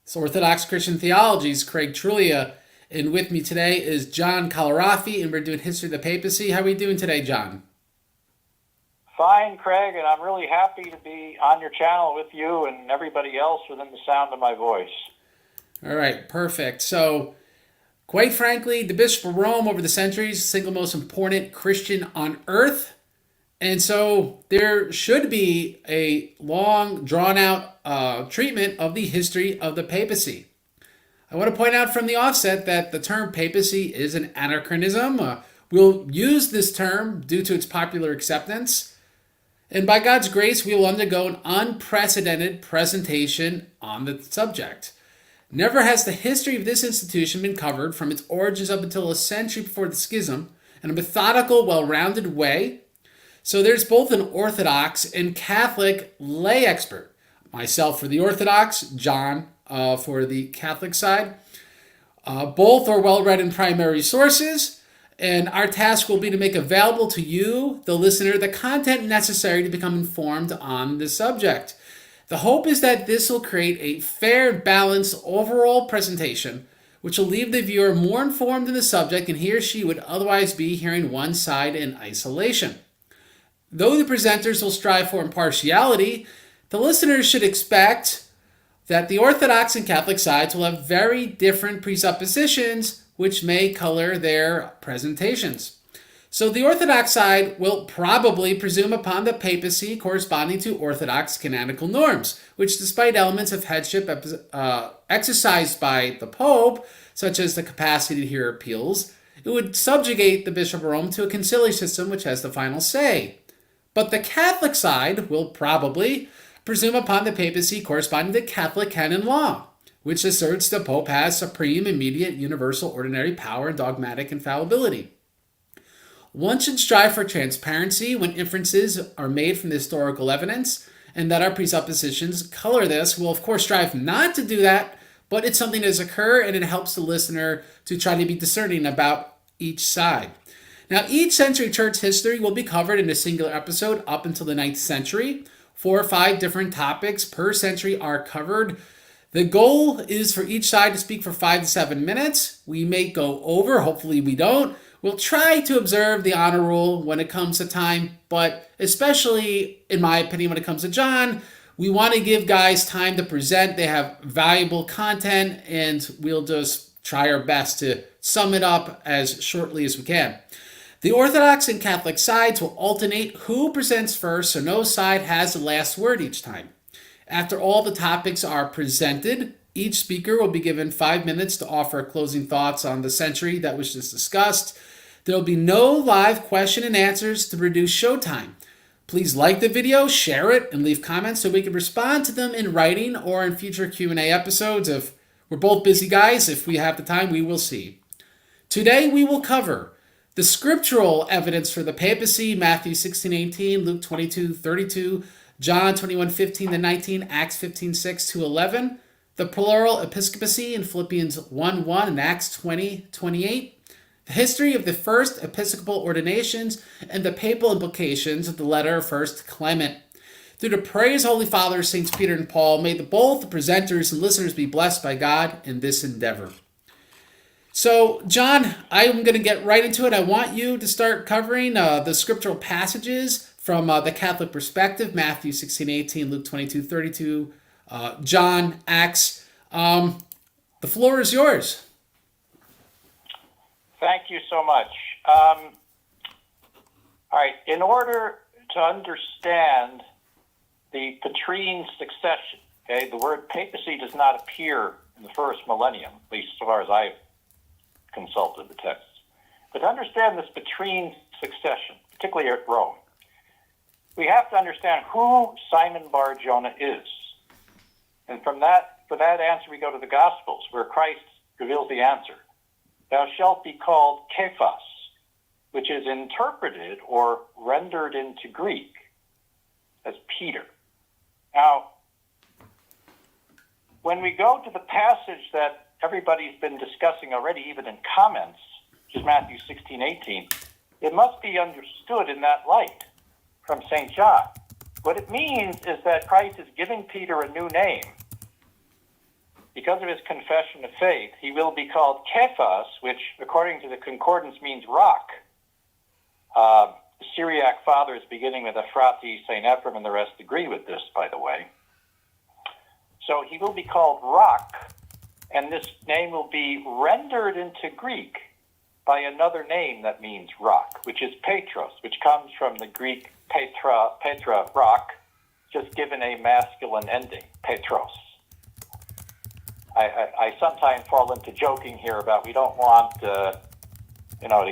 It's Orthodox Christian Theology's Craig Truglia, and with me today is John Collorafi, and we're doing History of the Papacy. How are we doing today, John? Fine, Craig, and I'm really happy to be on your channel with you and everybody else within the sound of my voice. All right, perfect. So, quite frankly, the Bishop of Rome over the centuries, single most important Christian on earth. And so there should be a long, drawn-out treatment of the history of the papacy. I want to point out from the offset that the term papacy is an anachronism. We'll use this term due to its popular acceptance. And by God's grace, we will undergo an unprecedented presentation on the subject. Never has the history of this institution been covered from its origins up until a century before the schism in a methodical, well-rounded way. So there's both an Orthodox and Catholic lay expert. Myself for the Orthodox, John for the Catholic side. Both are well-read in primary sources, and our task will be to make available to you, the listener, the content necessary to become informed on the subject. The hope is that this will create a fair and balanced overall presentation, which will leave the viewer more informed in the subject than he or she would otherwise be hearing one side in isolation. Though the presenters will strive for impartiality, the listeners should expect that the Orthodox and Catholic sides will have very different presuppositions which may color their presentations. So the Orthodox side will probably presume upon the papacy corresponding to Orthodox canonical norms, which despite elements of headship exercised by the Pope, such as the capacity to hear appeals, it would subjugate the Bishop of Rome to a conciliar system which has the final say. But the Catholic side will probably presume upon the papacy corresponding to Catholic canon law, which asserts the Pope has supreme, immediate, universal, ordinary power and dogmatic infallibility. One should strive for transparency when inferences are made from the historical evidence, and that our presuppositions color this. We'll, of course, strive not to do that, but it's something that does occur, and it helps the listener to try to be discerning about each side. Now, each century church history will be covered in a singular episode up until the 9th century. 4 or 5 different topics per century are covered. The goal is for each side to speak for 5 to 7 minutes. We may go over, hopefully we don't. We'll try to observe the honor rule when it comes to time, but especially, in my opinion, when it comes to John, we want to give guys time to present. They have valuable content, and we'll just try our best to sum it up as shortly as we can. The Orthodox and Catholic sides will alternate who presents first, so no side has the last word each time. After all the topics are presented, each speaker will be given 5 minutes to offer closing thoughts on the century that was just discussed. There will be no live question and answers to reduce showtime. Please like the video, share it, and leave comments so we can respond to them in writing or in future Q&A episodes. If we're both busy guys, if we have the time, we will see. Today we will cover the scriptural evidence for the papacy, Matthew 16:18, Luke 22:32, John 21:15-19, Acts 15:6-11, the plural episcopacy in Philippians 1:1 and Acts 20:28, the history of the first episcopal ordinations, and the papal implications of the letter of 1 Clement. Through the prayers of Holy Father, Saints Peter and Paul, may both the presenters and listeners be blessed by God in this endeavor. So, John, I'm going to get right into it. I want you to start covering the scriptural passages from the Catholic perspective, Matthew 16:18, Luke 22:32, John, Acts. The floor is yours. Thank you so much. All right, in order to understand the Petrine succession, okay, the word papacy does not appear in the first millennium, at least as far as I've consulted the texts. But to understand this Petrine succession, particularly at Rome, we have to understand who Simon Bar Jonah is. And for that answer, we go to the Gospels, where Christ reveals the answer. Thou shalt be called Kephas, which is interpreted or rendered into Greek as Peter. Now, when we go to the passage that everybody's been discussing already, even in comments, which is Matthew 16:18, it must be understood in that light from St. John. What it means is that Christ is giving Peter a new name because of his confession of faith, he will be called Kephas, which, according to the concordance, means rock. The Syriac fathers, beginning with Ephrati, St. Ephraim, and the rest agree with this, by the way. So he will be called rock, and this name will be rendered into Greek by another name that means rock, which is Petros, which comes from the Greek Petra, rock, just given a masculine ending, Petros. I sometimes fall into joking here about we don't want, to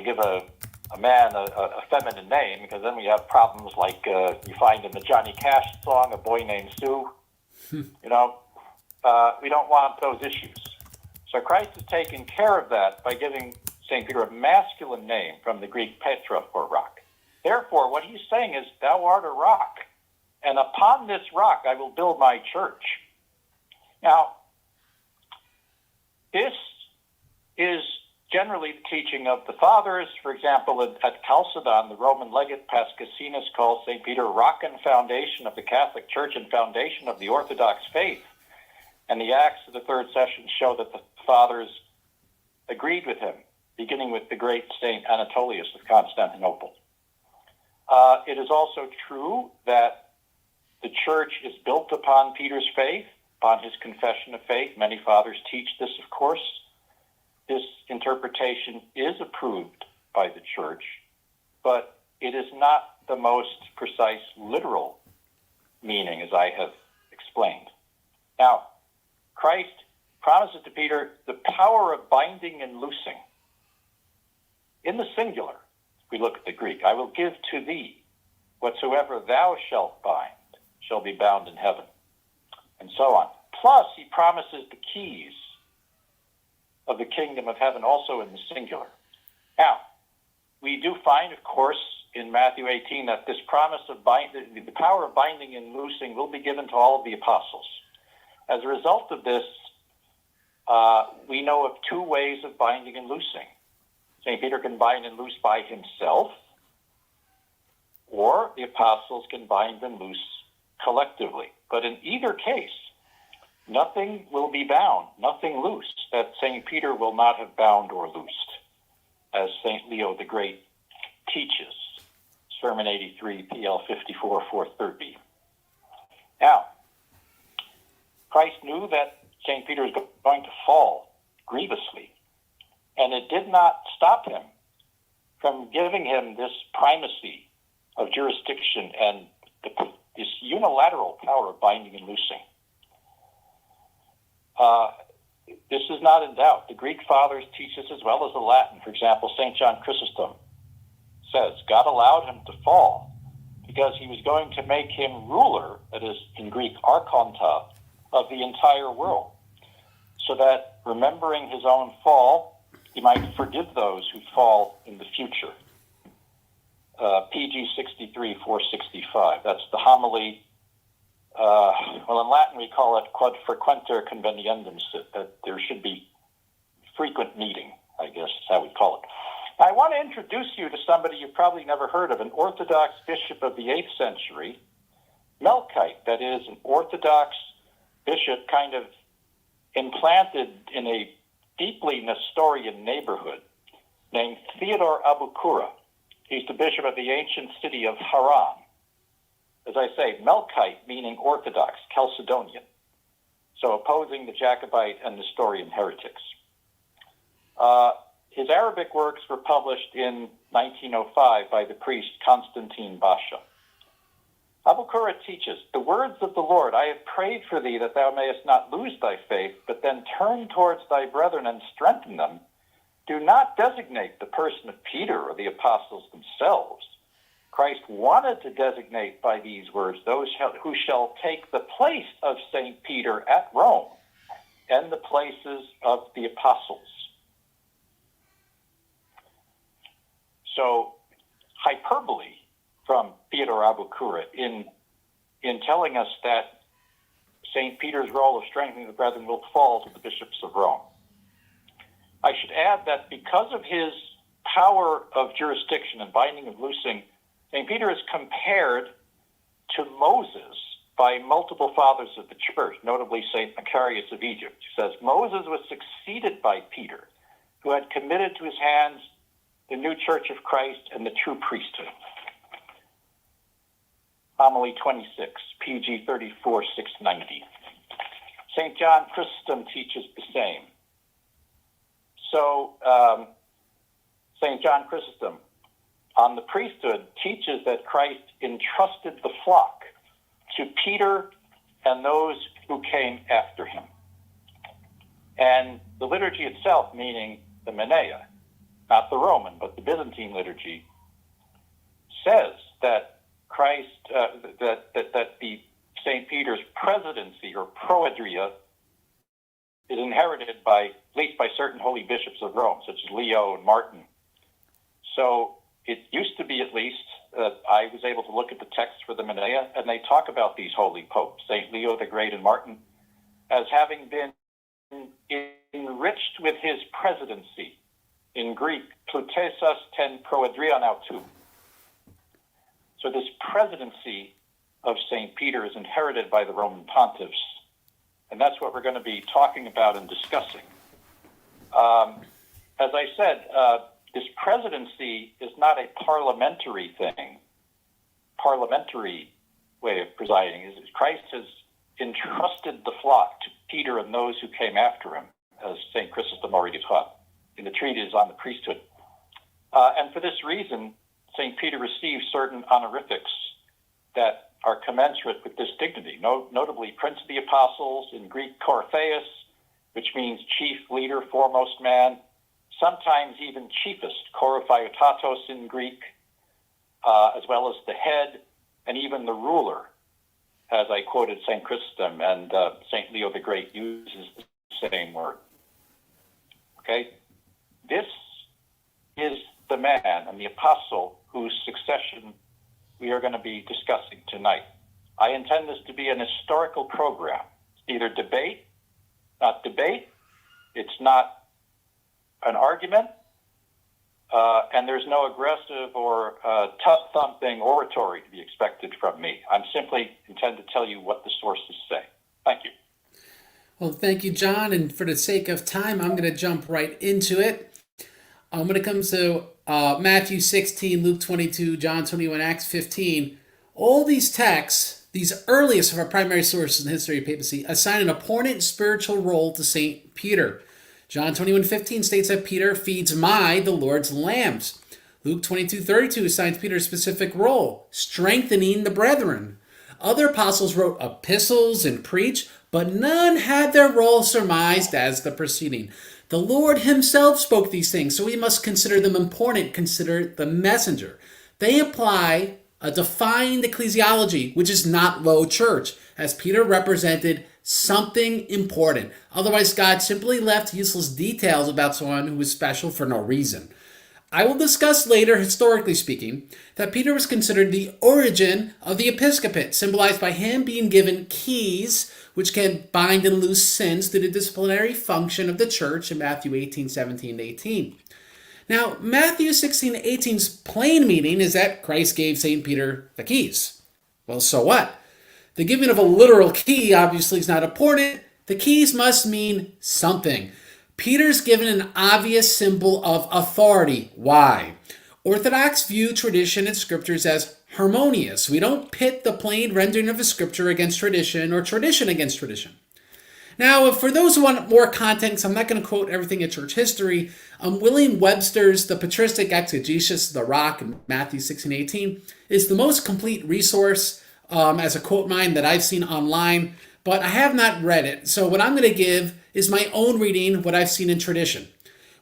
give a man a feminine name, because then we have problems like you find in the Johnny Cash song, A Boy Named Sue. We don't want those issues. So Christ has taken care of that by giving St. Peter a masculine name from the Greek Petra, or rock. Therefore, what he's saying is, thou art a rock, and upon this rock I will build my church. Now, this is generally the teaching of the fathers. For example, at Chalcedon, the Roman legate Pascasinus calls St. Peter rock and foundation of the Catholic Church and foundation of the Orthodox faith. And the Acts of the Third Session show that the fathers agreed with him, beginning with the great St. Anatolius of Constantinople. It is also true that the church is built upon Peter's faith, upon his confession of faith. Many fathers teach this, of course. This interpretation is approved by the church, but it is not the most precise literal meaning, as I have explained. Now, Christ promises to Peter the power of binding and loosing. In the singular, if we look at the Greek, I will give to thee whatsoever thou shalt bind shall be bound in heaven, and so on. Plus, he promises the keys of the kingdom of heaven also in the singular. Now, we do find, of course, in Matthew 18 that this promise of the power of binding and loosing will be given to all of the apostles. As a result of this, we know of two ways of binding and loosing. St. Peter can bind and loose by himself, or the apostles can bind and loose collectively. But in either case, nothing will be bound, nothing loosed, that St. Peter will not have bound or loosed, as St. Leo the Great teaches. Sermon 83, PL 54, 430. Now, Christ knew that St. Peter was going to fall grievously, and it did not stop him from giving him this primacy of jurisdiction and this unilateral power of binding and loosing. This is not in doubt. The Greek fathers teach this as well as the Latin. For example, St. John Chrysostom says God allowed him to fall because he was going to make him ruler, that is, in Greek, archonta, of the entire world, so that, remembering his own fall, he might forgive those who fall in the future. PG 63, 465. That's the homily. Well, in Latin we call it quod frequenter conveniendum sit, that there should be frequent meeting, I guess is how we call it. I want to introduce you to somebody you've probably never heard of, an Orthodox bishop of the 8th century, Melkite, that is, an Orthodox bishop kind of implanted in a deeply Nestorian neighborhood named Theodore Abukura. He's the bishop of the ancient city of Haran. As I say, Melkite meaning Orthodox, Chalcedonian, so opposing the Jacobite and Nestorian heretics. His Arabic works were published in 1905 by the priest Constantine Basha. Abukura teaches, the words of the Lord, I have prayed for thee that thou mayest not lose thy faith, but then turn towards thy brethren and strengthen them, do not designate the person of Peter or the apostles themselves. Christ wanted to designate by these words those who shall take the place of St. Peter at Rome and the places of the apostles. So, hyperbole from Theodore Abukura in telling us that St. Peter's role of strengthening the brethren will fall to the bishops of Rome. I should add that because of his power of jurisdiction and binding and loosing, St. Peter is compared to Moses by multiple fathers of the church, notably St. Macarius of Egypt. He says, Moses was succeeded by Peter, who had committed to his hands the new church of Christ and the true priesthood. Homily 26, PG 34, 690. St. John Chrysostom teaches the same. So, St. John Chrysostom on the priesthood teaches that Christ entrusted the flock to Peter and those who came after him. And the liturgy itself, meaning the Menea, not the Roman, but the Byzantine liturgy, says that Christ, that the St. Peter's presidency or proedria is inherited by, at least by certain holy bishops of Rome, such as Leo and Martin. So it used to be, at least, I was able to look at the text for the Menea, and they talk about these holy popes, St. Leo the Great and Martin, as having been enriched with his presidency. In Greek, plutesos ten proedrian autou. So this presidency of St. Peter is inherited by the Roman pontiffs, and that's what we're going to be talking about and discussing. As I said, this presidency is not a parliamentary thing, parliamentary way of presiding. Christ has entrusted the flock to Peter and those who came after him, as St. Chrysostom already taught in the treatise on the priesthood. And for this reason, St. Peter received certain honorifics that are commensurate with this dignity, notably Prince of the Apostles, in Greek Koryphaeus, which means chief, leader, foremost man, sometimes even chiefest, Koryphaiotatos in Greek, as well as the head and even the ruler, as I quoted St. Chrysostom, and St. Leo the Great uses the same word. Okay? This is the man and the apostle whose succession we are going to be discussing tonight. I intend this to be an historical program. It's neither not debate, it's not an argument, and there's no aggressive or tough-thumping oratory to be expected from me. I'm simply intend to tell you what the sources say. Thank you. Well, thank you, John. And for the sake of time, I'm going to jump right into it. When it comes to Matthew 16, Luke 22, John 21, Acts 15, all these texts, these earliest of our primary sources in the history of papacy, assign an important spiritual role to St. Peter. John 21:15 states that Peter feeds the Lord's lambs. Luke 22:32 assigns Peter a specific role, strengthening the brethren. Other apostles wrote epistles and preached, but none had their role surmised as the preceding. The Lord himself spoke these things, so we must consider them important, consider the messenger. They apply a defined ecclesiology, which is not low church, as Peter represented something important. Otherwise, God simply left useless details about someone who was special for no reason. I will discuss later, historically speaking, that Peter was considered the origin of the episcopate, symbolized by him being given keys which can bind and loose sins through the disciplinary function of the church in Matthew 18:17-18. Now, Matthew 16:18's plain meaning is that Christ gave St. Peter the keys. Well, so what? The giving of a literal key obviously is not important. The keys must mean something. Peter's given an obvious symbol of authority. Why? Orthodox view tradition and scriptures as harmonious. We don't pit the plain rendering of a scripture against tradition or tradition against tradition. Now, for those who want more context, I'm not going to quote everything in church history. William Webster's The Patristic Exegesis of the Rock in Matthew 16:18 is the most complete resource as a quote mine that I've seen online, but I have not read it. So what I'm going to give is my own reading, what I've seen in tradition,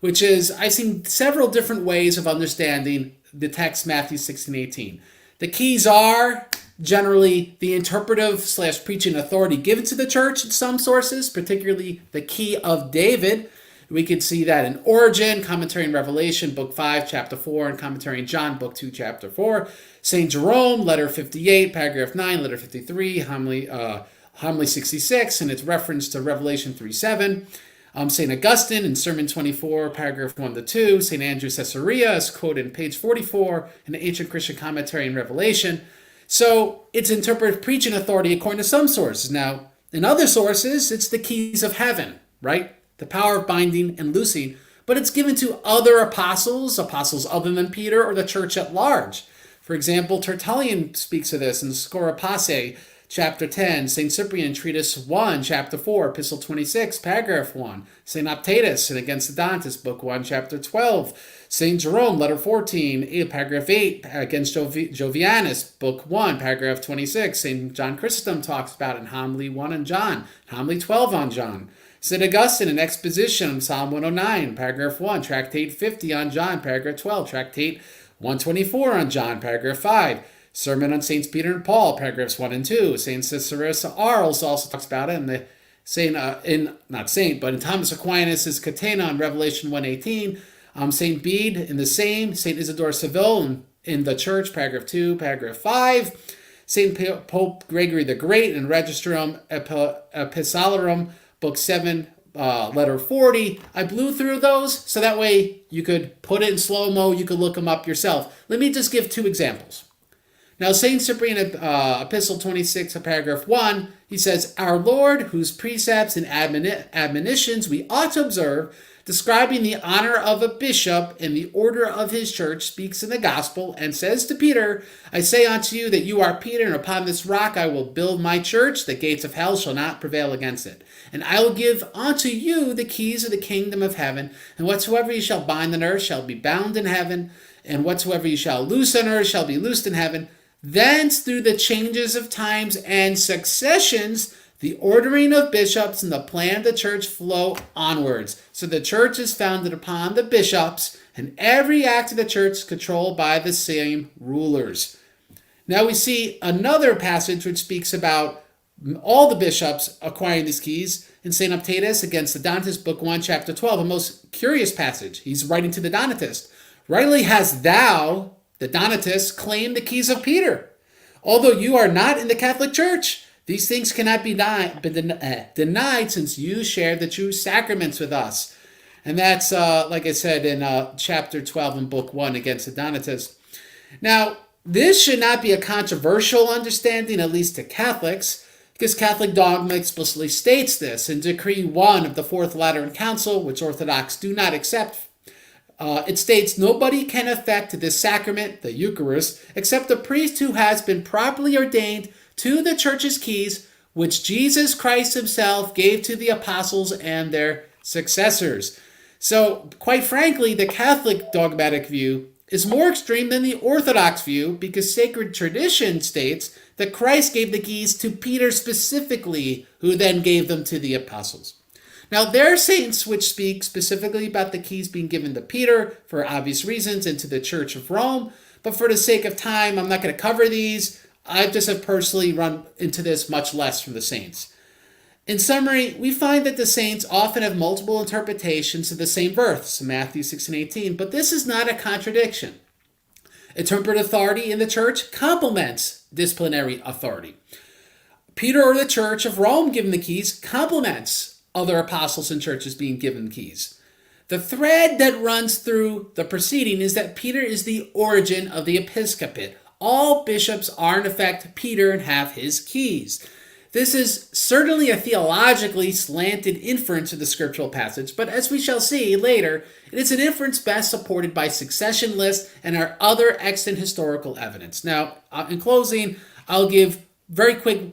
which is I've seen several different ways of understanding the text Matthew 16:18. The keys are generally the interpretive/preaching authority given to the church in some sources, particularly the key of David. We could see that in Origen, commentary in Revelation, book 5, chapter 4, and commentary in John, book 2, chapter 4. St. Jerome, letter 58, paragraph 9, letter 53, homily 66, and its reference to Revelation 3:7. St. Augustine in Sermon 24, paragraph 1-2. St. Andrew Caesarea is quoted in page 44 in the Ancient Christian Commentary in Revelation. So it's interpreted preaching authority according to some sources. Now, in other sources, it's the keys of heaven, right? The power of binding and loosing, but it's given to other apostles other than Peter, or the church at large. For example, Tertullian speaks of this in Papacy, chapter 10, St. Cyprian, treatise 1, chapter 4, epistle 26, paragraph 1, St. Optatus, and Against the Donatists, book 1, chapter 12, St. Jerome, letter 14, paragraph 8, Against Jovianus, book 1, paragraph 26, St. John Chrysostom talks about it in homily 1 on John, homily 12 on John. St. Augustine, an exposition on Psalm 109, paragraph 1, tractate 50 on John, paragraph 12, tractate 124 on John, paragraph 5, Sermon on Saints Peter and Paul, paragraphs 1 and 2. St. Cicero's Arles also talks about it, and in Thomas Aquinas' Catena on Revelation 1:18. St. Bede in the same, St. Isidore Seville in the Church, paragraph 2, paragraph 5. St. Pope Gregory the Great in Registrum Epistolarum, book 7, letter 40. I blew through those, so that way you could put it in slow-mo, you could look them up yourself. Let me just give 2 examples. Now, St. Cyprian, Epistle 26, paragraph 1, he says, Our Lord, whose precepts and admonitions we ought to observe, describing the honor of a bishop and the order of his church, speaks in the gospel, and says to Peter, I say unto you that you are Peter, and upon this rock I will build my church, the gates of hell shall not prevail against it. And I will give unto you the keys of the kingdom of heaven, and whatsoever you shall bind on earth shall be bound in heaven, and whatsoever you shall loose on earth shall be loosed in heaven. Thence, through the changes of times and successions, the ordering of bishops and the plan of the church flow onwards. So the church is founded upon the bishops, and every act of the church is controlled by the same rulers. Now we see another passage which speaks about all the bishops acquiring these keys in St. Optatus Against the Donatists, book 1, chapter 12, a most curious passage. He's writing to the Donatist. Rightly hast thou, the Donatists, claim the keys of Peter. Although you are not in the Catholic Church, these things cannot be denied since you share the true sacraments with us. And that's, like I said, in chapter 12 in book 1, Against the Donatists. Now, this should not be a controversial understanding, at least to Catholics, because Catholic dogma explicitly states this in Decree 1 of the Fourth Lateran Council, which Orthodox do not accept. It states, nobody can effect this sacrament, the Eucharist, except the priest who has been properly ordained to the church's keys, which Jesus Christ himself gave to the apostles and their successors. So, quite frankly, the Catholic dogmatic view is more extreme than the Orthodox view, because sacred tradition states that Christ gave the keys to Peter specifically, who then gave them to the apostles. Now, there are saints which speak specifically about the keys being given to Peter for obvious reasons and to the Church of Rome, but for the sake of time, I'm not going to cover these. I just have personally run into this much less from the saints. In summary, we find that the saints often have multiple interpretations of the same verse, Matthew 16:18, but this is not a contradiction. Interpretive authority in the church complements disciplinary authority. Peter or the Church of Rome given the keys complements other apostles and churches being given keys. The thread that runs through the proceeding is that Peter is the origin of the episcopate. All bishops are in effect Peter and have his keys. This is certainly a theologically slanted inference of the scriptural passage, but as we shall see later, it is an inference best supported by succession lists and our other extant historical evidence. Now, in closing, I'll give very quick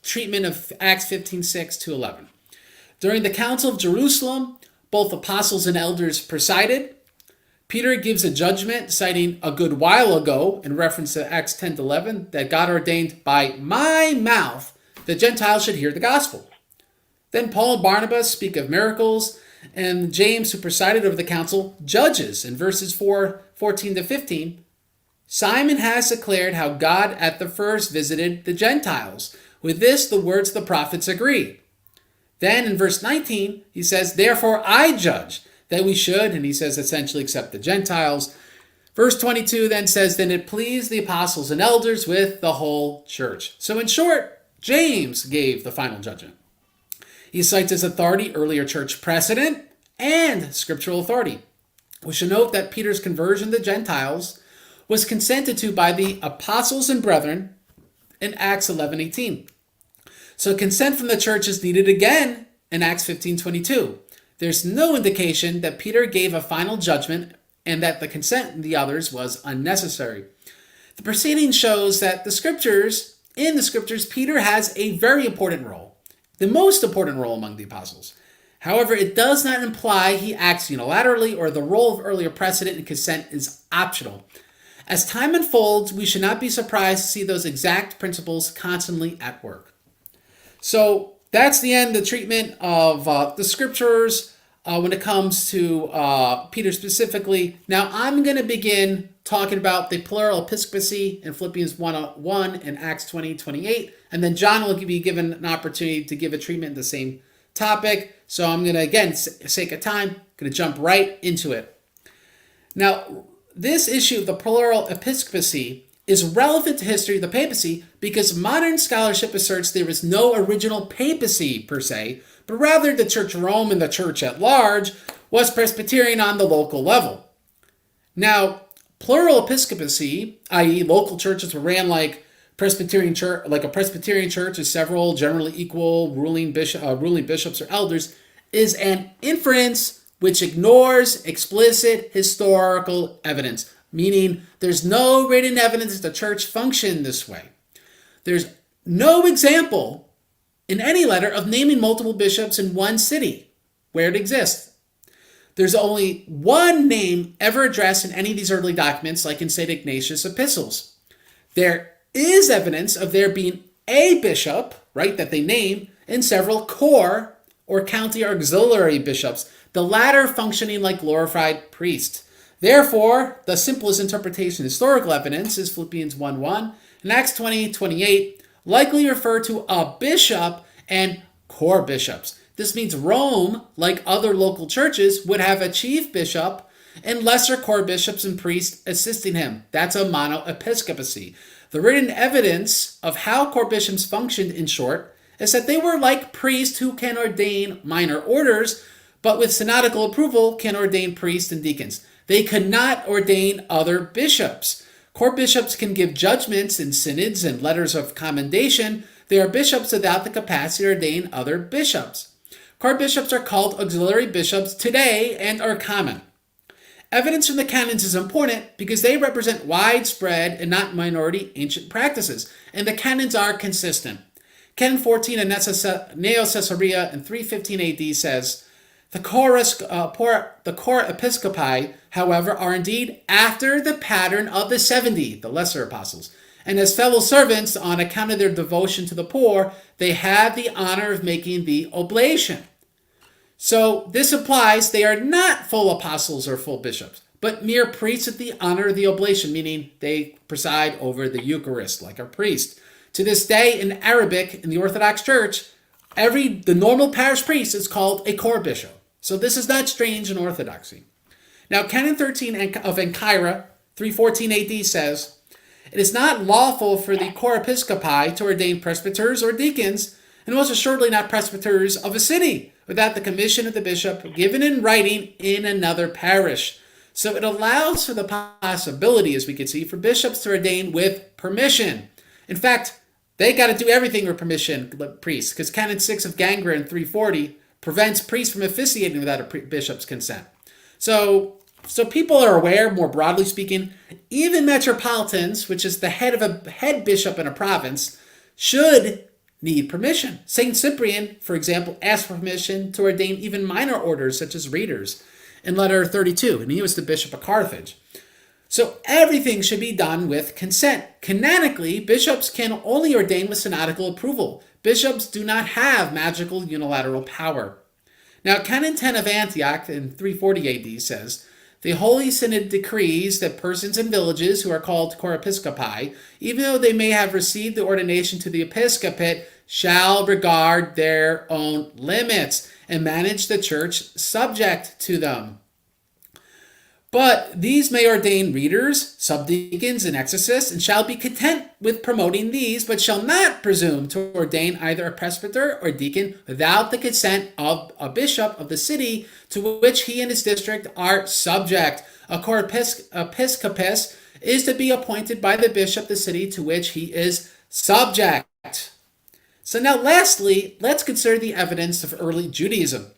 treatment of Acts 15:6 to 11. During the Council of Jerusalem, both apostles and elders presided. Peter gives a judgment citing a good while ago in reference to Acts 10:11 that God ordained by my mouth the Gentiles should hear the gospel. Then Paul and Barnabas speak of miracles, and James, who presided over the council, judges in verses 14 to 15. Simon has declared how God at the first visited the Gentiles. With this, the words of the prophets agree. Then in verse 19, he says, therefore I judge that we should, and he says essentially accept the Gentiles. Verse 22 then says, then it pleased the apostles and elders with the whole church. So in short, James gave the final judgment. He cites as authority earlier church precedent and scriptural authority. We should note that Peter's conversion to the Gentiles was consented to by the apostles and brethren in Acts 11:18. So consent from the church is needed again in Acts 15:22. There's no indication that Peter gave a final judgment and that the consent of the others was unnecessary. The proceeding shows that in the scriptures, Peter has a very important role, the most important role among the apostles. However, it does not imply he acts unilaterally or the role of earlier precedent and consent is optional. As time unfolds, we should not be surprised to see those exact principles constantly at work. So that's the end of the treatment of the scriptures when it comes to Peter specifically. Now I'm going to begin talking about the plural episcopacy in Philippians 1:1 and Acts 20:28, and then John will be given an opportunity to give a treatment of the same topic. So I'm going to, again, sake of time, going to jump right into it. Now, this issue of the plural episcopacy is relevant to history of the papacy because modern scholarship asserts there is no original papacy per se, but rather the Church of Rome and the Church at large was Presbyterian on the local level. Now, plural episcopacy, i.e. local churches were ran like Presbyterian church, like a Presbyterian church with several generally equal ruling bishops or elders, is an inference which ignores explicit historical evidence, meaning there's no written evidence that the church functioned this way. There's no example in any letter of naming multiple bishops in one city where it exists. There's only one name ever addressed in any of these early documents, like in St. Ignatius' epistles. There is evidence of there being a bishop, right, that they name, and several core or county or auxiliary bishops, the latter functioning like glorified priests. Therefore, the simplest interpretation of historical evidence is Philippians 1:1 and Acts 20:28 likely refer to a bishop and core bishops. This means Rome, like other local churches, would have a chief bishop and lesser core bishops and priests assisting him. That's a mono-episcopacy. The written evidence of how core bishops functioned, in short, is that they were like priests who can ordain minor orders, but with synodical approval can ordain priests and deacons. They could not ordain other bishops. Core bishops can give judgments in synods and letters of commendation. They are bishops without the capacity to ordain other bishops. Core bishops are called auxiliary bishops today and are common. Evidence from the canons is important because they represent widespread and not minority ancient practices, and the canons are consistent. Canon 14 of Neo Caesarea in 315 AD says, the core episcopi, however, are indeed after the pattern of the 70, the lesser apostles, and as fellow servants, on account of their devotion to the poor, they have the honor of making the oblation. So this implies they are not full apostles or full bishops, but mere priests with the honor of the oblation, meaning they preside over the Eucharist like a priest. To this day, in Arabic, in the Orthodox Church, the normal parish priest is called a core bishop. So this is not strange in Orthodoxy. Now, Canon 13 of Ancyra, 314 AD says, it is not lawful for the core episcopi to ordain presbyters or deacons, and most assuredly not presbyters of a city, without the commission of the bishop given in writing in another parish. So it allows for the possibility, as we can see, for bishops to ordain with permission. In fact, they got to do everything with permission, priests, because Canon 6 of Gangra in 340 prevents priests from officiating without a bishop's consent. So people are aware, more broadly speaking, even metropolitans, which is the head of a head bishop in a province, should need permission. St. Cyprian, for example, asked for permission to ordain even minor orders such as readers in letter 32, and he was the bishop of Carthage. So everything should be done with consent. Canonically, bishops can only ordain with synodical approval. Bishops do not have magical unilateral power. Now, Canon 10 of Antioch in 340 AD says, the Holy Synod decrees that persons in villages who are called core episcopi, even though they may have received the ordination to the episcopate, shall regard their own limits and manage the church subject to them. But these may ordain readers, subdeacons, and exorcists, and shall be content with promoting these, but shall not presume to ordain either a presbyter or deacon without the consent of a bishop of the city to which he and his district are subject. A core episcopus is to be appointed by the bishop the city to which he is subject. So now lastly, let's consider the evidence of early Judaism.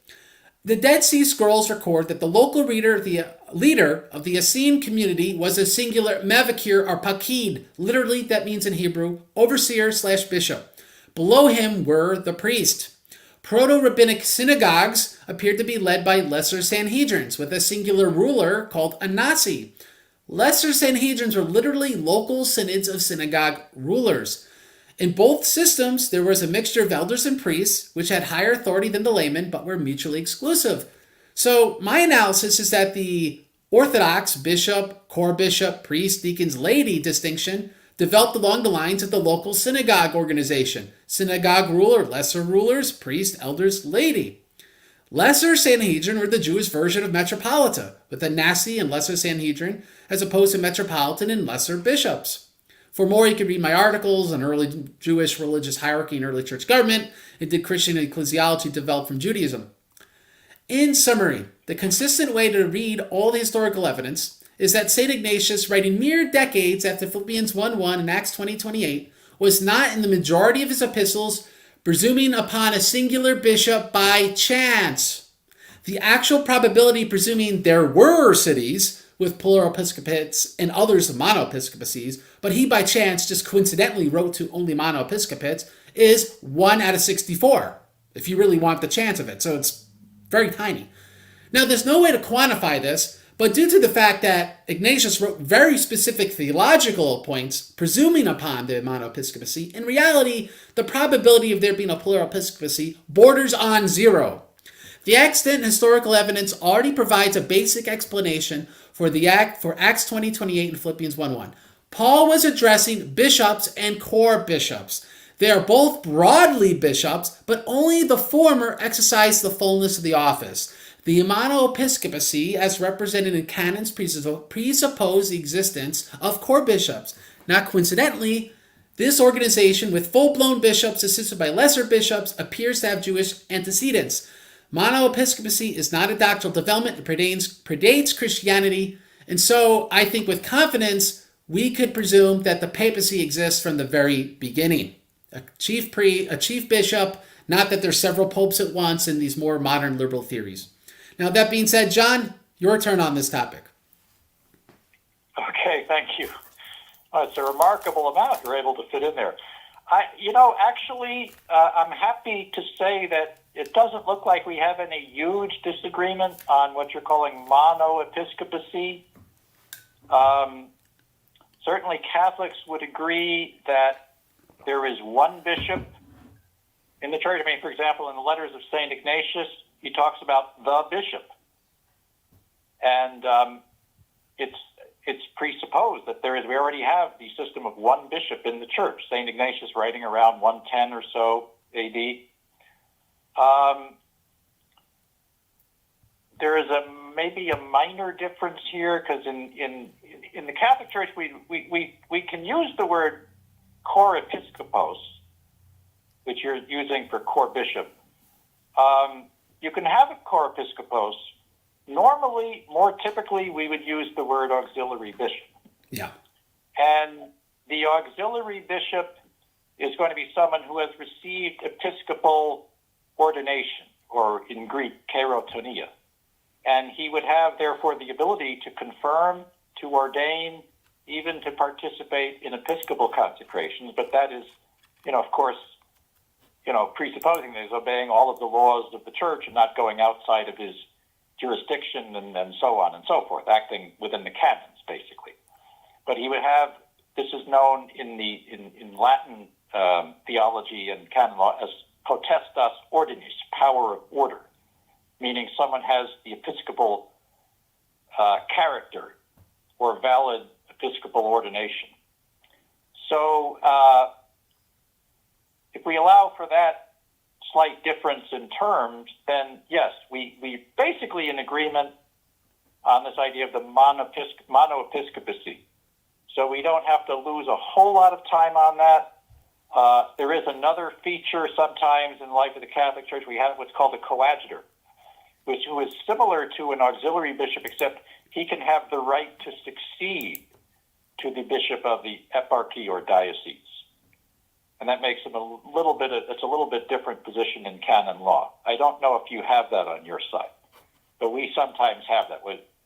The Dead Sea Scrolls record that the local leader of the Essene community was a singular mevakir or pakid. Literally, that means in Hebrew, overseer/bishop. Below him were the priest. Proto-rabbinic synagogues appeared to be led by lesser Sanhedrins, with a singular ruler called a Nasi. Lesser Sanhedrins were literally local synods of synagogue rulers. In both systems, there was a mixture of elders and priests, which had higher authority than the laymen, but were mutually exclusive. So my analysis is that the Orthodox bishop, core bishop, priest, deacons, laity distinction developed along the lines of the local synagogue organization. Synagogue ruler, lesser rulers, priest, elders, laity. Lesser Sanhedrin were the Jewish version of Metropolita, with a Nasi and lesser Sanhedrin, as opposed to Metropolitan and lesser bishops. For more, you can read my articles on early Jewish religious hierarchy and early church government, and did Christian ecclesiology develop from Judaism. In summary, the consistent way to read all the historical evidence is that St. Ignatius, writing mere decades after Philippians 1:1 and Acts 20:28, was not in the majority of his epistles presuming upon a singular bishop by chance. The actual probability presuming there were cities with plural episcopates and others monoepiscopacies, but he by chance just coincidentally wrote to only monoepiscopates, is 1 out of 64, if you really want the chance of it. So it's very tiny. Now, there's no way to quantify this, but due to the fact that Ignatius wrote very specific theological points, presuming upon the monoepiscopacy, in reality, the probability of there being a plural episcopacy borders on 0. The extant historical evidence already provides a basic explanation for Acts 20:28 and Philippians 1:1. Paul was addressing bishops and core bishops. They are both broadly bishops, but only the former exercise the fullness of the office. The monoepiscopacy, as represented in canons, presuppose the existence of core bishops. Not coincidentally, this organization with full-blown bishops assisted by lesser bishops appears to have Jewish antecedents. Monoepiscopacy is not a doctrinal development. It predates Christianity. And so I think with confidence, we could presume that the papacy exists from the very beginning. A chief bishop, not that there's several popes at once in these more modern liberal theories. Now, that being said, John, your turn on this topic. Okay, thank you. It's a remarkable amount you're able to fit in there. I'm happy to say that it doesn't look like we have any huge disagreement on what you're calling monoepiscopacy. Certainly Catholics would agree that there is one bishop in the church. I mean, for example, in the letters of St. Ignatius, he talks about the bishop. And it's presupposed that we already have the system of one bishop in the church. St. Ignatius writing around 110 or so AD. There is maybe a minor difference here, because in the Catholic Church we can use the word core episcopos, which you're using for core bishop. You can have a core episcopos. Normally, more typically, we would use the word auxiliary bishop. Yeah. And the auxiliary bishop is going to be someone who has received episcopal ordination, or in Greek, kerotonia. And he would have, therefore, the ability to confirm, to ordain, even to participate in episcopal consecrations. But that is, of course, presupposing that he's obeying all of the laws of the church and not going outside of his jurisdiction and so on and so forth, acting within the canons, basically. But he would have, this is known in Latin theology and canon law as potestas ordinis, power of order, meaning someone has the episcopal character or valid episcopal ordination. So if we allow for that slight difference in terms, then yes, we basically in agreement on this idea of the monoepiscopacy. So we don't have to lose a whole lot of time on that. There is another feature sometimes in the life of the Catholic Church. We have what's called a coadjutor, who is similar to an auxiliary bishop, except he can have the right to succeed to the bishop of the eparchy or diocese. And that makes him it's a little bit different position in canon law. I don't know if you have that on your side, but we sometimes have that.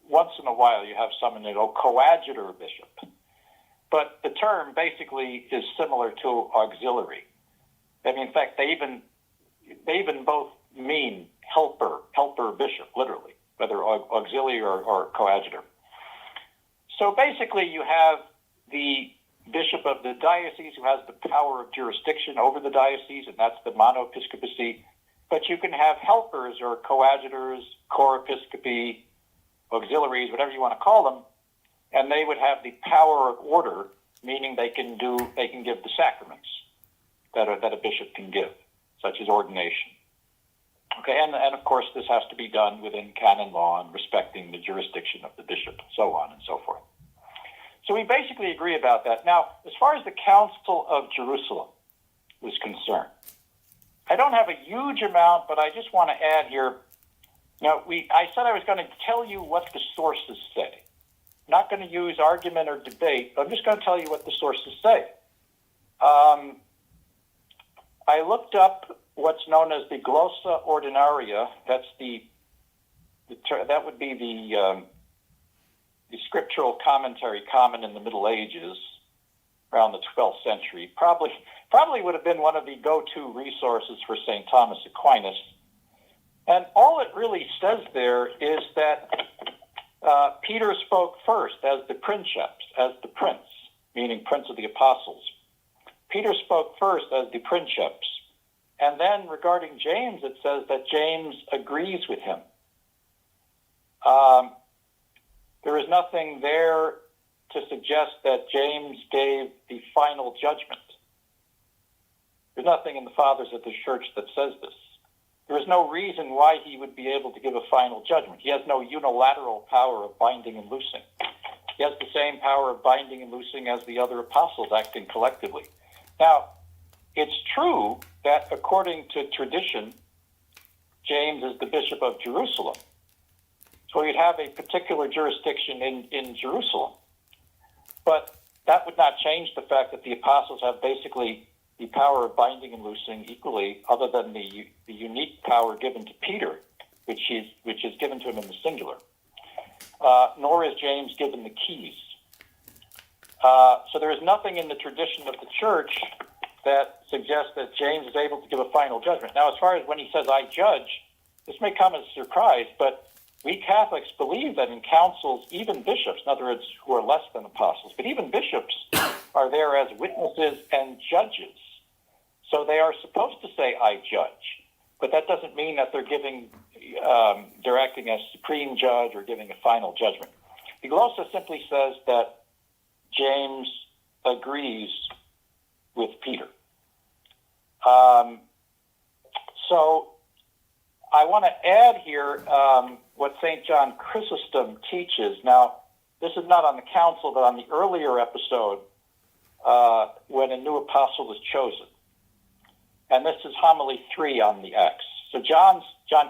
Once in a while, you have someone coadjutor bishop. But the term basically is similar to auxiliary. I mean, in fact, they even both mean helper bishop, literally, whether auxiliary or coadjutor. So basically, you have the bishop of the diocese who has the power of jurisdiction over the diocese, and that's the monoepiscopacy. But you can have helpers or coadjutors, chorepiscopi, auxiliaries, whatever you want to call them, and they would have the power of order, meaning they can give the sacraments that a bishop can give, such as ordination. Okay, and of course this has to be done within canon law and respecting the jurisdiction of the bishop, and so on and so forth. So we basically agree about that. Now, as far as the Council of Jerusalem is concerned, I don't have a huge amount, but I just want to add here. Now, I said I was going to tell you what the sources say. I'm not going to use argument or debate. I'm just going to tell you what the sources say. I looked up what's known as the Glossa Ordinaria. That's that would be the scriptural commentary common in the Middle Ages, around the 12th century. Probably would have been one of the go-to resources for St. Thomas Aquinas. And all it really says there is that Peter spoke first as the princeps, as the prince, meaning prince of the apostles. Peter spoke first as the princeps. And then regarding James, it says that James agrees with him. There is nothing there to suggest that James gave the final judgment. There's nothing in the Fathers of the Church that says this. There is no reason why he would be able to give a final judgment. He has no unilateral power of binding and loosing. He has the same power of binding and loosing as the other apostles acting collectively. Now, it's true that according to tradition, James is the Bishop of Jerusalem. So you'd have a particular jurisdiction in Jerusalem. But that would not change the fact that the apostles have basically the power of binding and loosing equally, other than the unique power given to Peter, which is given to him in the singular. Nor is James given the keys. So there is nothing in the tradition of the church that suggests that James is able to give a final judgment. Now, as far as when he says, I judge, this may come as a surprise, but we Catholics believe that in councils, even bishops, in other words, who are less than apostles, but even bishops are there as witnesses and judges. So they are supposed to say, I judge. But that doesn't mean that they're acting as supreme judge or giving a final judgment. The glossa simply says that James agrees with Peter. So I want to add here what St. John Chrysostom teaches. Now, this is not on the council, but on the earlier episode when a new apostle was chosen. And this is homily 3 on the Acts. So John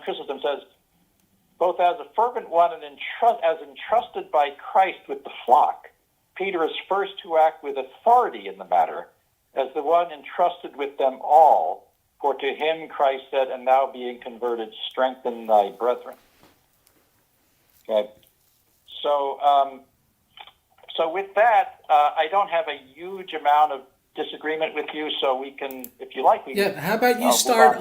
Chrysostom says, both as a fervent one and as entrusted by Christ with the flock, Peter is first to act with authority in the matter, as the one entrusted with them all. For to him Christ said, and thou being converted, strengthen thy brethren. Okay. So with that, I don't have a huge amount of disagreement with you, so we can, if you like, we can. Yeah. How about you start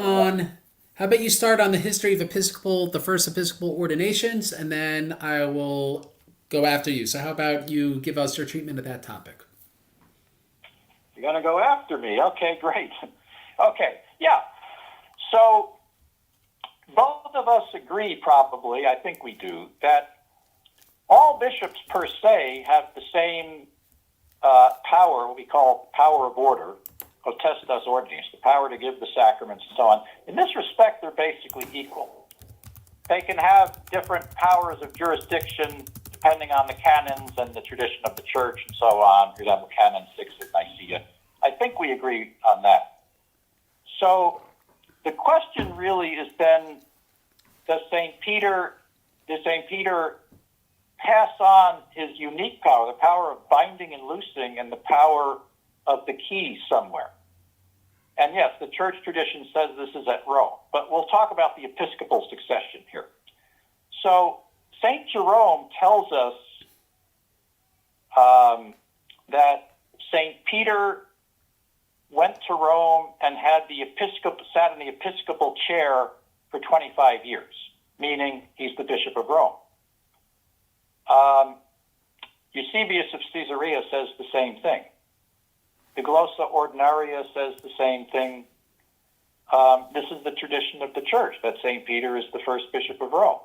on the history of the first Episcopal ordinations, and then I will go after you. So how about you give us your treatment of that topic? You're going to go after me. Okay, great. Okay, yeah. So both of us agree, probably, I think we do, that all bishops per se have the same power, what we call power of order, potestas ordinis, the power to give the sacraments and so on. In this respect, they're basically equal. They can have different powers of jurisdiction depending on the canons and the tradition of the church and so on. For example, Canon 6 of Nicaea. I think we agree on that. So the question really is then, does St. Peter pass on his unique power, the power of binding and loosing, and the power of the key somewhere. And yes, the church tradition says this is at Rome, but we'll talk about the episcopal succession here. So St. Jerome tells us that St. Peter went to Rome and sat in the episcopal chair for 25 years, meaning he's the Bishop of Rome. Eusebius of Caesarea says the same thing. The Glossa Ordinaria says the same thing. This is the tradition of the church, that St. Peter is the first Bishop of Rome.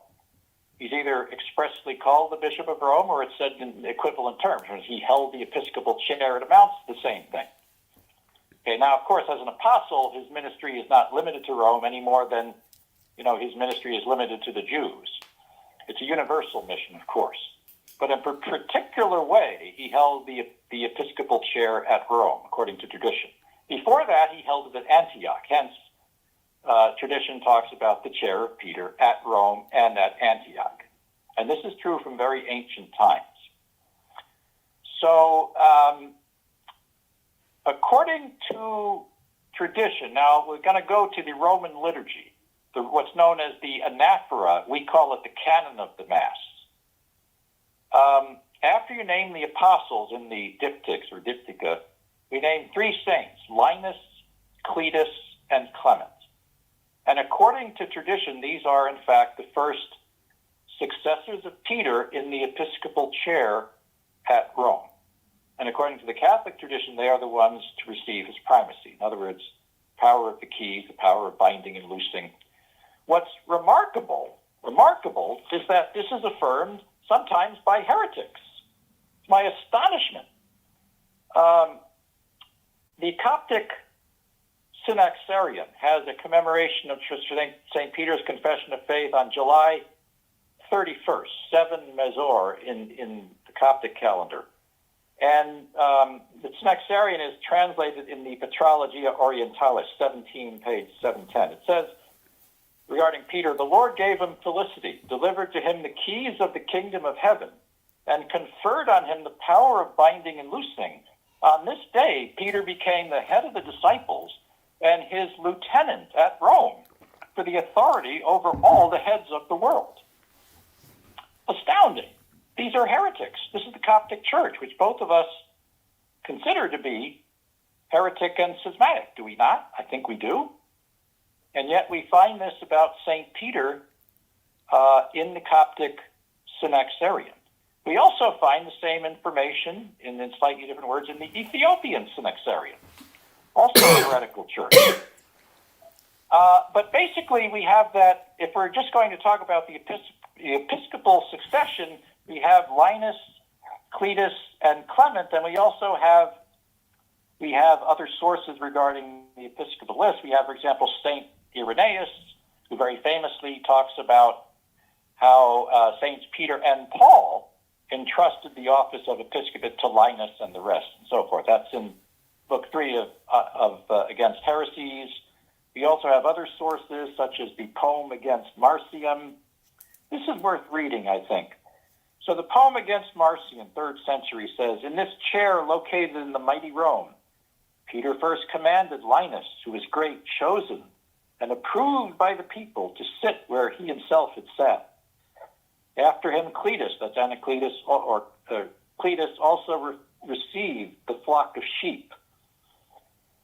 He's either expressly called the Bishop of Rome, or it's said in equivalent terms. When he held the episcopal chair, it amounts to the same thing. Okay, now, of course, as an apostle, his ministry is not limited to Rome any more than, his ministry is limited to the Jews. It's a universal mission, of course. But in a particular way, he held the episcopal chair at Rome, according to tradition. Before that, he held it at Antioch. Hence, tradition talks about the chair of Peter at Rome and at Antioch. And this is true from very ancient times. So, according to tradition, now we're going to go to the Roman liturgy, what's known as the anaphora. We call it the canon of the Mass. After you name the apostles in the diptychs or diptycha, we name three saints: Linus, Cletus, and Clement. And according to tradition, these are in fact the first successors of Peter in the episcopal chair at Rome. And according to the Catholic tradition, they are the ones to receive his primacy. In other words, power of the keys, the power of binding and loosing. What's remarkable is that this is affirmed sometimes by heretics. To my astonishment, the Coptic Synaxarion has a commemoration of St. Peter's Confession of Faith on July 31st, 7 Mesor in the Coptic calendar. And the Synaxarion is translated in the Patrologia Orientalis, 17, page 710. It says, regarding Peter, the Lord gave him felicity, delivered to him the keys of the kingdom of heaven, and conferred on him the power of binding and loosing. On this day, Peter became the head of the disciples and his lieutenant at Rome for the authority over all the heads of the world. Astounding. These are heretics. This is the Coptic Church, which both of us consider to be heretic and schismatic, do we not? I think we do. And yet we find this about St. Peter in the Coptic Synaxarion. We also find the same information, in slightly different words, in the Ethiopian Synaxarion, also a heretical church. But basically we have that, if we're just going to talk about the episcopal succession, we have Linus, Cletus, and Clement, and we also have other sources regarding the episcopal list. We have, for example, St. Irenaeus, who very famously talks about how Saints Peter and Paul entrusted the office of episcopate to Linus and the rest, and so forth. That's in Book 3 of Against Heresies. We also have other sources, such as the poem against Marcion. This is worth reading, I think. So the poem against Marcion, 3rd century, says, in this chair located in the mighty Rome, Peter first commanded Linus, who was great, chosen, and approved by the people to sit where he himself had sat. After him, Cletus, that's Anacletus, or Cletus also received the flock of sheep.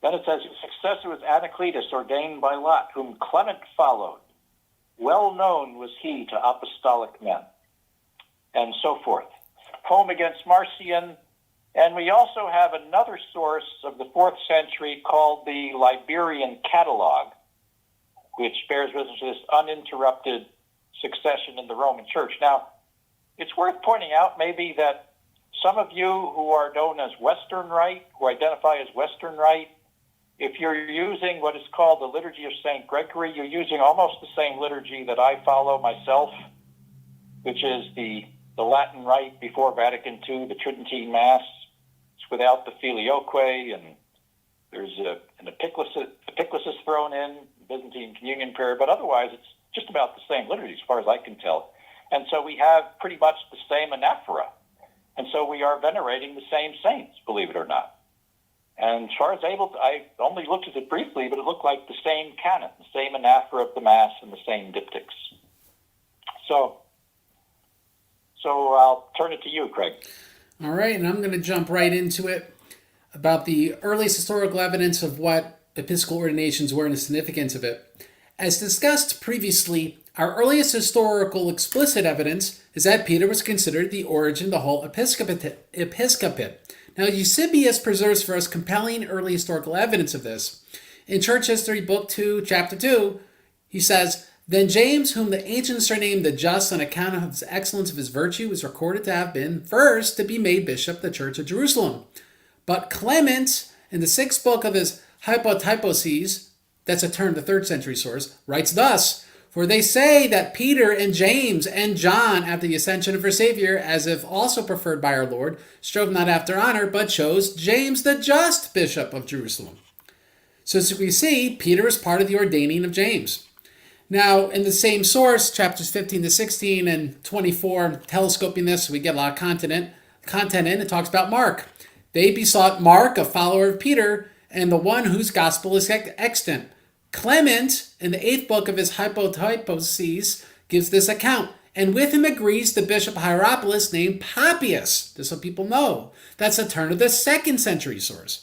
Then it says, his successor was Anacletus, ordained by lot, whom Clement followed. Well known was he to apostolic men, and so forth. Poem against Marcion. And we also have another source of the 4th century called the Liberian Catalogue, which bears witness to this uninterrupted succession in the Roman Church. Now, it's worth pointing out maybe that some of you who are known as Western Rite, who identify as Western Rite, if you're using what is called the Liturgy of St. Gregory, you're using almost the same liturgy that I follow myself, which is the Latin Rite before Vatican II, the Tridentine Mass. It's without the Filioque, and there's an epiclesis thrown in, Byzantine Communion prayer, but otherwise it's just about the same liturgy as far as I can tell. And so we have pretty much the same anaphora. And so we are venerating the same saints, believe it or not. And as far as I only looked at it briefly, but it looked like the same canon, the same anaphora of the Mass, and the same diptychs. So I'll turn it to you, Craig. All right, and I'm going to jump right into it about the earliest historical evidence of what Episcopal ordinations were and the significance of it. As discussed previously, our earliest historical explicit evidence is that Peter was considered the origin of the whole episcopate. Now, Eusebius preserves for us compelling early historical evidence of this. In Church History, Book 2, Chapter 2, he says, "Then James, whom the ancients surnamed the Just on account of the excellence of his virtue, was recorded to have been first to be made bishop of the Church of Jerusalem. But Clement, in the 6th book of his Hypotyposes," that's a term, the 3rd century source, writes thus, "For they say that Peter and James and John, after the ascension of our Savior, as if also preferred by our Lord, strove not after honor, but chose James the Just, Bishop of Jerusalem." So as we see, Peter is part of the ordaining of James. Now, in the same source, chapters 15 to 16 and 24, telescoping this, so we get a lot of content in, it talks about Mark. "They besought Mark, a follower of Peter, and the one whose gospel is extant. Clement, in the 8th book of his Hypotyposes, gives this account, and with him agrees the Bishop Hierapolis named Papias." This is what people know. That's a turn of the 2nd century source.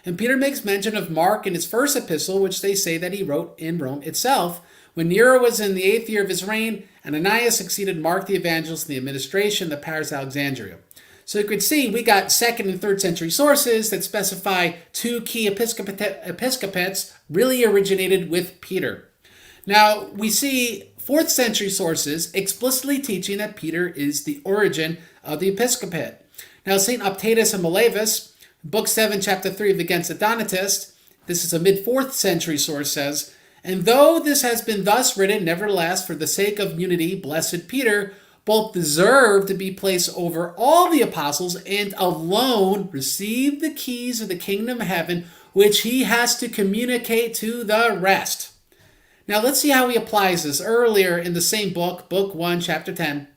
And Peter makes mention of Mark in his first epistle, which they say that he wrote in Rome itself. When Nero was in the 8th year of his reign, Ananias succeeded Mark the evangelist in the administration of the Paris Alexandria. So you could see we got 2nd and 3rd century sources that specify 2 key episcopates really originated with Peter. Now, we see 4th century sources explicitly teaching that Peter is the origin of the episcopate. Now, St. Optatus of Milevis, Book 7, Chapter 3 of Against the Donatists, this is a mid-4th century source, says, "And though this has been thus written, nevertheless, for the sake of unity, blessed Peter both deserve to be placed over all the apostles and alone receive the keys of the kingdom of heaven, which he has to communicate to the rest." Now let's see how he applies this. Earlier in the same book, Book 1, Chapter 10,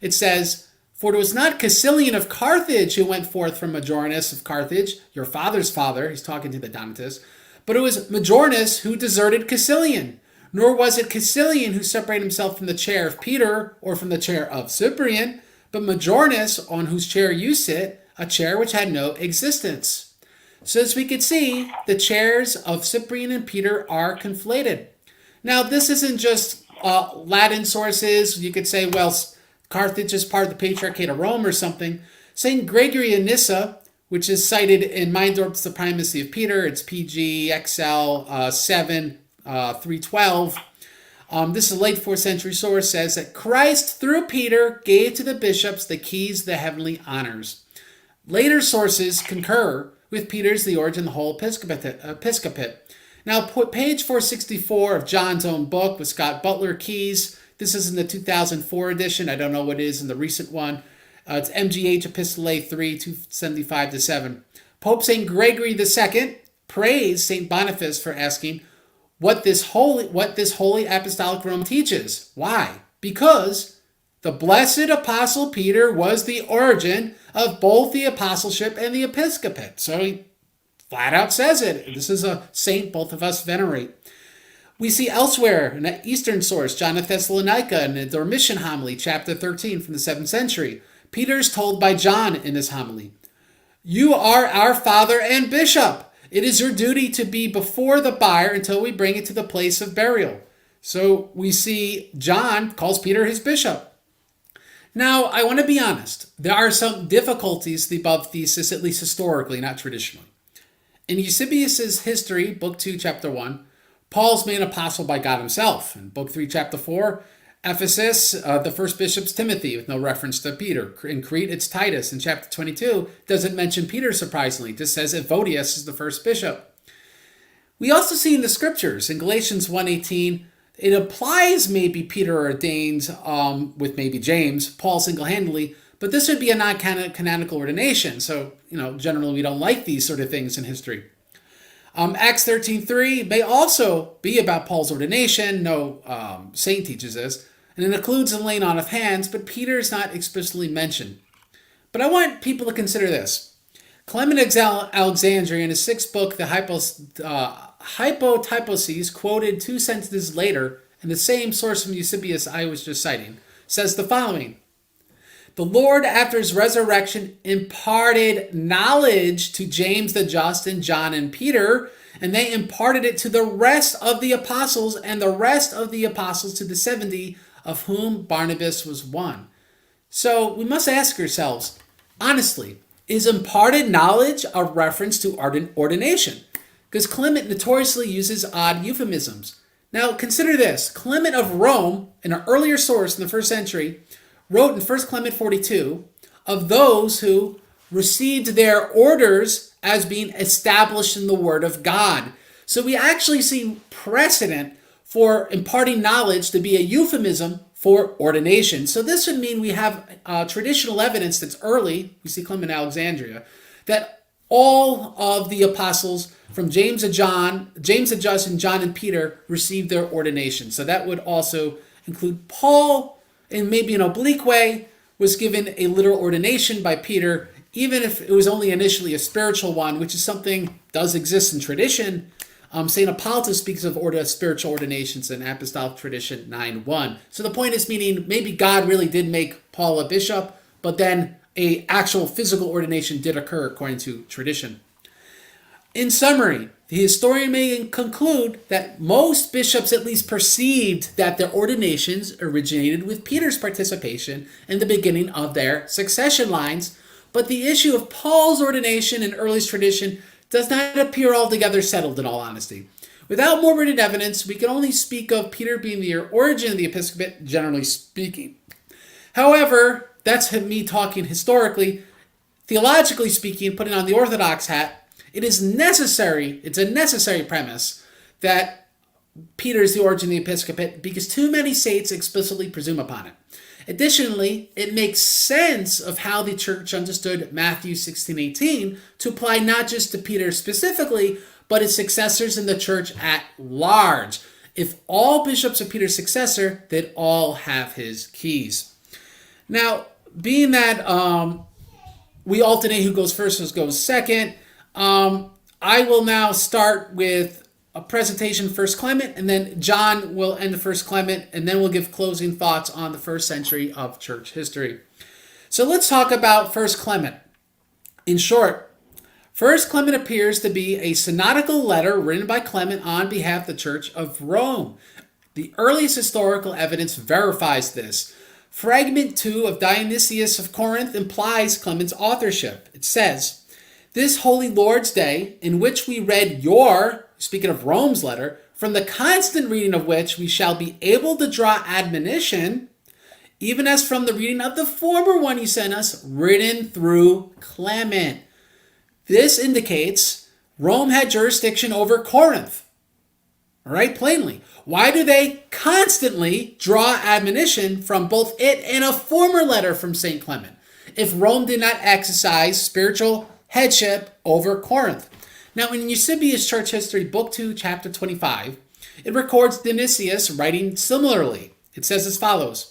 it says, "For it was not Caecilian of Carthage who went forth from Majornus of Carthage, your father's father," he's talking to the Donatists, "but it was Majornus who deserted Caecilian. Nor was it Caecilian who separated himself from the chair of Peter or from the chair of Cyprian, but Majornus, on whose chair you sit, a chair which had no existence." So as we could see, the chairs of Cyprian and Peter are conflated. Now, this isn't just Latin sources. You could say, well, Carthage is part of the Patriarchate of Rome or something. St. Gregory of Nyssa, which is cited in Meindorf's The Primacy of Peter, it's PGXL 7, 312. This is a late 4th century source, says that Christ, through Peter, gave to the bishops the keys to the heavenly honors. Later sources concur with Peter's the origin of the whole episcopate. Now, page 464 of John's own book with Scott Butler Keys. This is in the 2004 edition. I don't know what it is in the recent one. It's MGH Epistolae 3, 275-7. Pope St. Gregory II praised St. Boniface for asking what this holy apostolic Rome teaches. Why? Because the blessed apostle Peter was the origin of both the apostleship and the episcopate. So he flat out says it. This is a saint both of us venerate. We see elsewhere in an Eastern source, John of Thessalonica, in the Dormition homily, chapter 13 from the 7th century. Peter is told by John in this homily, "You are our father and bishop. It is your duty to be before the bier until we bring it to the place of burial." So we see John calls Peter his bishop. Now, I want to be honest. There are some difficulties to the above thesis, at least historically, not traditionally. In Eusebius' History, Book 2, Chapter 1, Paul's made an apostle by God himself. In Book 3, Chapter 4, Ephesus, the first bishop's Timothy, with no reference to Peter. In Crete, it's Titus. In chapter 22, doesn't mention Peter, surprisingly. It just says Evodius is the first bishop. We also see in the scriptures, in Galatians 1:18, it implies maybe Peter ordains with maybe James, Paul single-handedly, but this would be a non-canonical ordination. So, generally we don't like these sort of things in history. Acts 13:3 may also be about Paul's ordination. No saint teaches this. and it includes the laying on of hands, but Peter is not explicitly mentioned. But I want people to consider this. Clement of Alexandria, in his sixth book, the Hypotyposes, quoted 2 sentences later, in the same source from Eusebius I was just citing, says the following: "The Lord, after his resurrection, imparted knowledge to James the Just and John and Peter, and they imparted it to the rest of the apostles, and the rest of the apostles to the 70, of whom Barnabas was one." So we must ask ourselves, honestly, is imparted knowledge a reference to ordination? Because Clement notoriously uses odd euphemisms. Now consider this. Clement of Rome, in an earlier source in the 1st century, wrote in 1 Clement 42 of those who received their orders as being established in the Word of God. So we actually see precedent for imparting knowledge to be a euphemism for ordination. So this would mean we have traditional evidence that's early, we see Clement of Alexandria, that all of the apostles from James the Just and John and Peter received their ordination. So that would also include Paul, in maybe an oblique way, was given a literal ordination by Peter, even if it was only initially a spiritual one, which is something does exist in tradition. St. Hippolytus speaks of spiritual ordinations in Apostolic Tradition 9:1. So the point is, meaning maybe God really did make Paul a bishop, but then a actual physical ordination did occur according to tradition. In summary, the historian may conclude that most bishops at least perceived that their ordinations originated with Peter's participation in the beginning of their succession lines, but the issue of Paul's ordination in earliest tradition does not appear altogether settled, in all honesty. Without more written evidence, we can only speak of Peter being the origin of the episcopate, generally speaking. However, that's me talking historically. Theologically speaking, putting on the Orthodox hat, it's a necessary premise that Peter is the origin of the episcopate because too many saints explicitly presume upon it. Additionally, it makes sense of how the church understood Matthew 16:18 to apply not just to Peter specifically, but his successors in the church at large. If all bishops are Peter's successor, they'd all have his keys. Now, being that we alternate who goes first, who goes second, I will now start with a presentation first Clement, and then John will end the first Clement, and then we'll give closing thoughts on the 1st century of church history. So let's talk about first Clement. In short, first Clement appears to be a synodical letter written by Clement on behalf of the Church of Rome. The earliest historical evidence verifies this. Fragment 2 of Dionysius of Corinth implies Clement's authorship. It says, "This Holy Lord's Day, in which we read your," speaking of Rome's letter, "from the constant reading of which we shall be able to draw admonition, even as from the reading of the former one you sent us, written through Clement." This indicates Rome had jurisdiction over Corinth. All right, plainly. Why do they constantly draw admonition from both it and a former letter from St. Clement if Rome did not exercise spiritual headship over Corinth? Now, in Eusebius Church History, Book 2, Chapter 25, it records Dionysius writing similarly. It says as follows: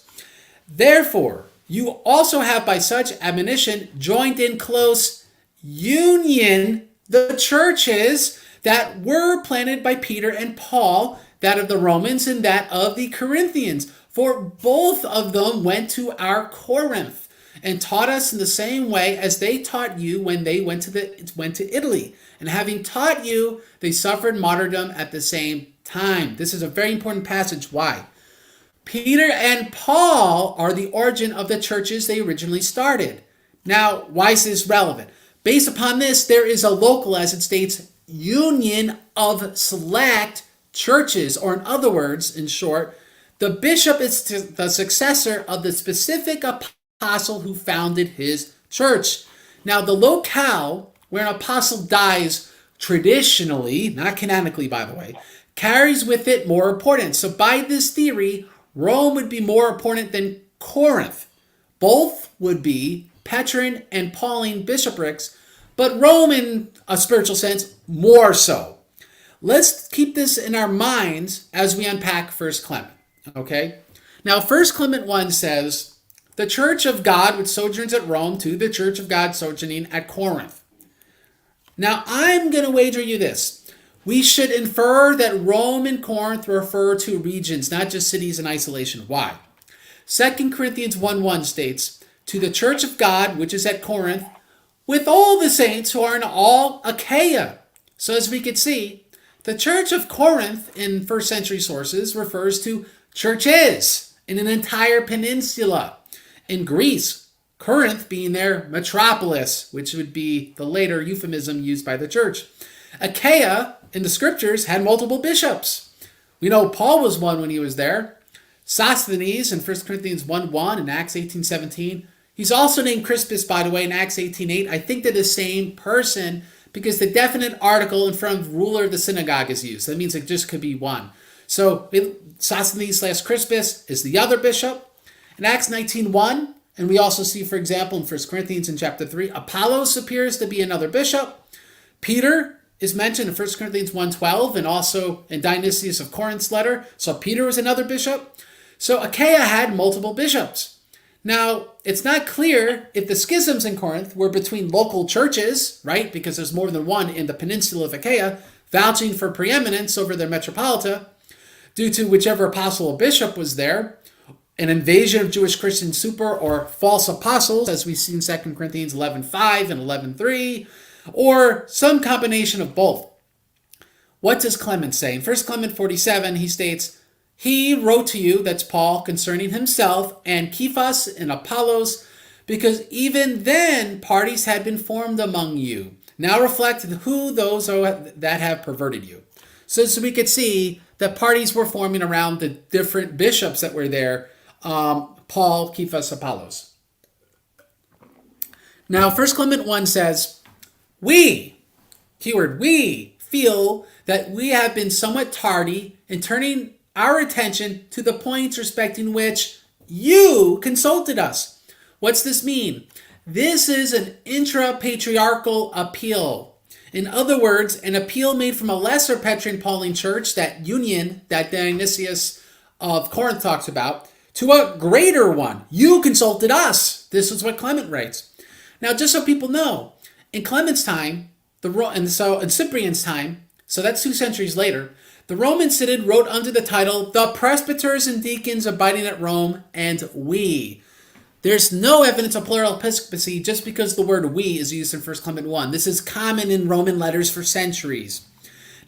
"Therefore, you also have by such admonition joined in close union the churches that were planted by Peter and Paul, that of the Romans and that of the Corinthians. For both of them went to our Corinth and taught us in the same way as they taught you when they went to Italy. And having taught you, they suffered martyrdom at the same time." This is a very important passage. Why? Peter and Paul are the origin of the churches they originally started. Now, why is this relevant? Based upon this, there is a local, as it states, union of select churches, or in other words, in short, the bishop is the successor of the specific apostle who founded his church. Now, the locale where an apostle dies traditionally, not canonically by the way, carries with it more importance. So by this theory, Rome would be more important than Corinth. Both would be Petrine and Pauline bishoprics, but Rome in a spiritual sense more so. Let's keep this in our minds as we unpack First Clement, okay? Now, 1 Clement 1 says, the church of God which sojourns at Rome to the church of God sojourning at Corinth. Now, I'm going to wager you this. We should infer that Rome and Corinth refer to regions, not just cities in isolation. Why? 2 Corinthians 1:1 states, to the church of God which is at Corinth, with all the saints who are in all Achaia. So as we could see, the church of Corinth in first century sources refers to churches in an entire peninsula. In Greece, Corinth being their metropolis, which would be the later euphemism used by the church. Achaia in the scriptures had multiple bishops. We know Paul was one when he was there. Sosthenes in 1 Corinthians 1:1 and Acts 18:17. He's also named Crispus, by the way, in Acts 18:8. I think they're the same person because the definite article in front of ruler of the synagogue is used. That means it just could be one. So Sosthenes/Crispus is the other bishop. In Acts 19:1, and we also see, for example, in 1 Corinthians in chapter 3, Apollos appears to be another bishop. Peter is mentioned in 1 Corinthians 1:12 and also in Dionysius of Corinth's letter. So Peter was another bishop. So Achaia had multiple bishops. Now, it's not clear if the schisms in Corinth were between local churches, right? Because there's more than one in the peninsula of Achaia, vouching for preeminence over their metropolita, due to whichever apostle or bishop was there, an invasion of Jewish Christian super or false apostles, as we see in 2 Corinthians 11:5 and 11:3, or some combination of both. What does Clement say? In 1 Clement 47, he states, he wrote to you, that's Paul, concerning himself and Cephas and Apollos, because even then parties had been formed among you. Now reflect who those are that have perverted you. So we could see that parties were forming around the different bishops that were there, Paul, Cephas, Apollos. Now, 1 Clement 1 says, we, keyword we, feel that we have been somewhat tardy in turning our attention to the points respecting which you consulted us. What's this mean? This is an intra-patriarchal appeal. In other words, an appeal made from a lesser Petrine Pauline church, that union that Dionysius of Corinth talks about, to a greater one. You consulted us. This is what Clement writes. Now, just so people know, in Clement's time, in Cyprian's time, so that's 2 centuries later, the Roman Synod wrote under the title, the presbyters and deacons abiding at Rome, and we. There's no evidence of plural episcopacy just because the word we is used in 1 Clement 1. This is common in Roman letters for centuries.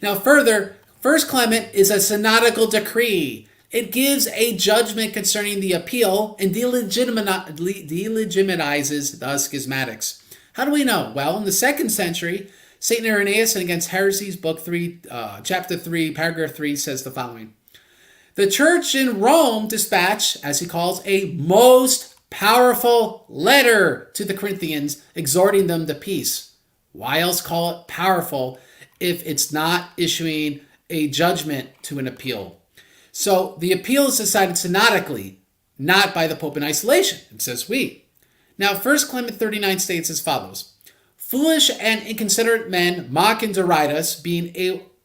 Now further, 1 Clement is a synodical decree. It gives a judgment concerning the appeal and delegitimizes the schismatics. How do we know? Well, in the 2nd century, St. Irenaeus in Against Heresies, book 3, chapter 3, paragraph 3 says the following. The church in Rome dispatched, as he calls, a most powerful letter to the Corinthians, exhorting them to peace. Why else call it powerful if it's not issuing a judgment to an appeal? So the appeal is decided synodically, not by the Pope in isolation. It says we. Now, 1 Clement 39 states as follows. Foolish and inconsiderate men mock and deride us, being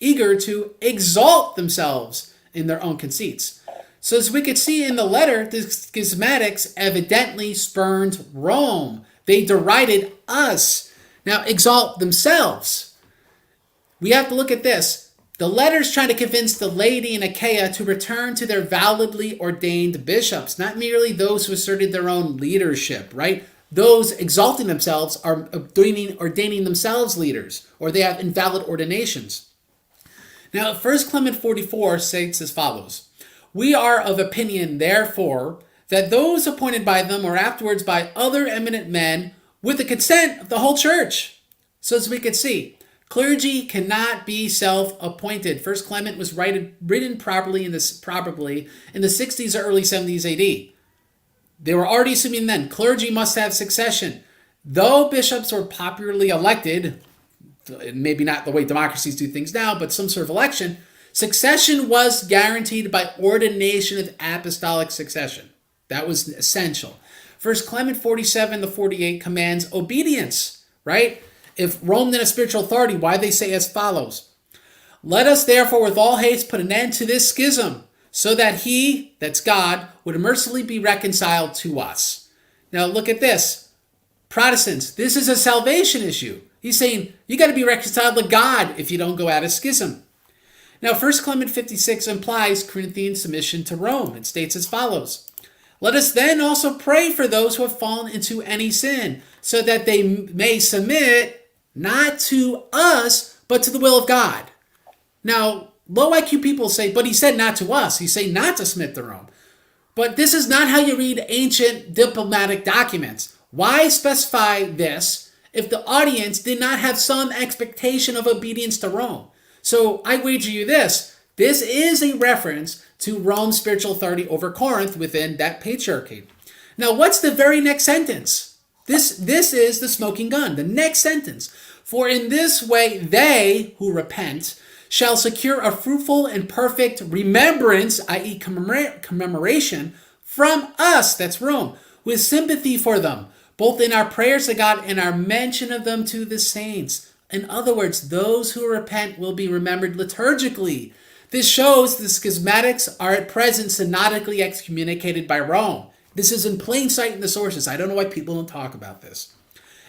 eager to exalt themselves in their own conceits. So as we could see in the letter, the schismatics evidently spurned Rome. They derided us. Now, exalt themselves. We have to look at this. The letter's trying to convince the laity in Achaia to return to their validly ordained bishops, not merely those who asserted their own leadership, right? Those exalting themselves are ordaining themselves leaders, or they have invalid ordinations. Now, 1 Clement 44 states as follows. We are of opinion, therefore, that those appointed by them or afterwards by other eminent men with the consent of the whole church. So as we can see, clergy cannot be self-appointed. 1 Clement was written probably in the 60s or early 70s AD. They were already assuming then clergy must have succession. Though bishops were popularly elected, maybe not the way democracies do things now, but some sort of election, succession was guaranteed by ordination of apostolic succession. That was essential. 1 Clement 47 to 48 commands obedience, right? If Rome then has spiritual authority, why they say as follows. Let us therefore with all haste put an end to this schism, so that he, that's God, would mercifully be reconciled to us. Now look at this. Protestants, this is a salvation issue. He's saying you got to be reconciled to God if you don't go out of schism. Now 1 Clement 56 implies Corinthian submission to Rome. It states as follows. Let us then also pray for those who have fallen into any sin, so that they may submit not to us, but to the will of God. Now, low IQ people say, but he said not to us. He's saying not to submit to Rome. But this is not how you read ancient diplomatic documents. Why specify this if the audience did not have some expectation of obedience to Rome? So I wager you this. This is a reference to Rome's spiritual authority over Corinth within that patriarchy. Now, what's the very next sentence? This is the smoking gun. The next sentence. For in this way they who repent shall secure a fruitful and perfect remembrance, i.e. commemoration, from us, that's Rome, with sympathy for them, both in our prayers to God and our mention of them to the saints. In other words, those who repent will be remembered liturgically. This shows the schismatics are at present synodically excommunicated by Rome. This is in plain sight in the sources. I don't know why people don't talk about this.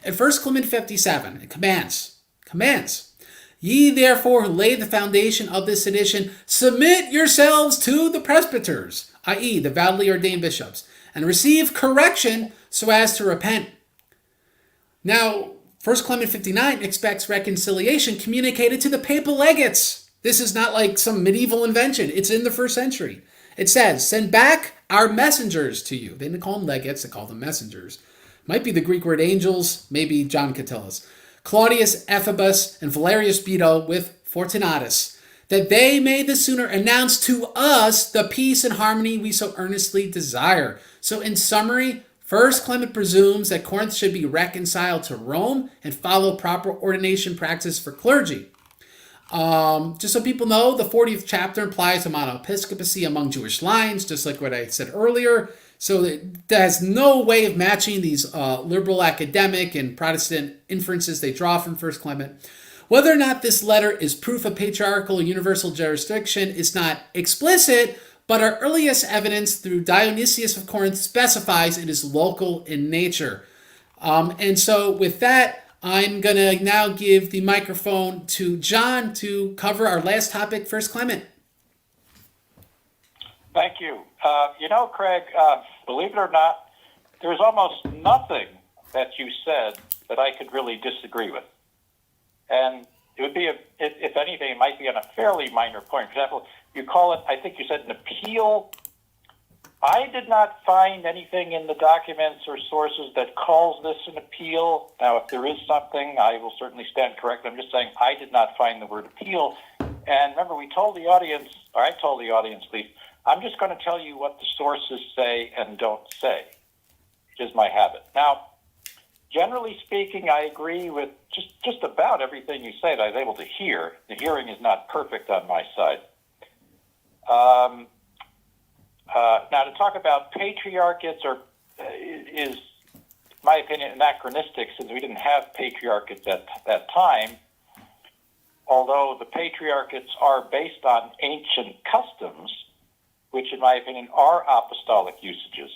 At 1 Clement 57, it commands, ye therefore who lay the foundation of this sedition, submit yourselves to the presbyters, i.e. the validly ordained bishops, and receive correction so as to repent. Now, 1 Clement 59 expects reconciliation communicated to the papal legates. This is not like some medieval invention. It's in the first century. It says, send back our messengers to you. They didn't call them legates, they call them messengers. Might be the Greek word angels, maybe John could tell us. Claudius Ephabus and Valerius Bito with Fortunatus, that they may the sooner announce to us the peace and harmony we so earnestly desire. So in summary, First Clement presumes that Corinth should be reconciled to Rome and follow proper ordination practice for clergy. Just so people know, the 40th chapter implies a mono-episcopacy among Jewish lines, just like what I said earlier. So there's no way of matching these liberal academic and Protestant inferences they draw from 1 Clement. Whether or not this letter is proof of patriarchal or universal jurisdiction is not explicit, but our earliest evidence through Dionysius of Corinth specifies it is local in nature. And so with that, I'm going to now give the microphone to John to cover our last topic, 1 Clement. Thank you. Craig, believe it or not, there's almost nothing that you said that I could really disagree with. And it would be, if anything, it might be on a fairly minor point. For example, you call it, I think you said an appeal. I did not find anything in the documents or sources that calls this an appeal. Now, if there is something, I will certainly stand corrected. I'm just saying I did not find the word appeal. And remember, we told the audience, or I told the audience, at least, I'm just going to tell you what the sources say and don't say, which is my habit. Now, generally speaking, I agree with just about everything you said I was able to hear. The hearing is not perfect on my side. Now, to talk about patriarchates is, in my opinion, anachronistic, since we didn't have patriarchates at that time, although the patriarchates are based on ancient customs, which, in my opinion, are apostolic usages.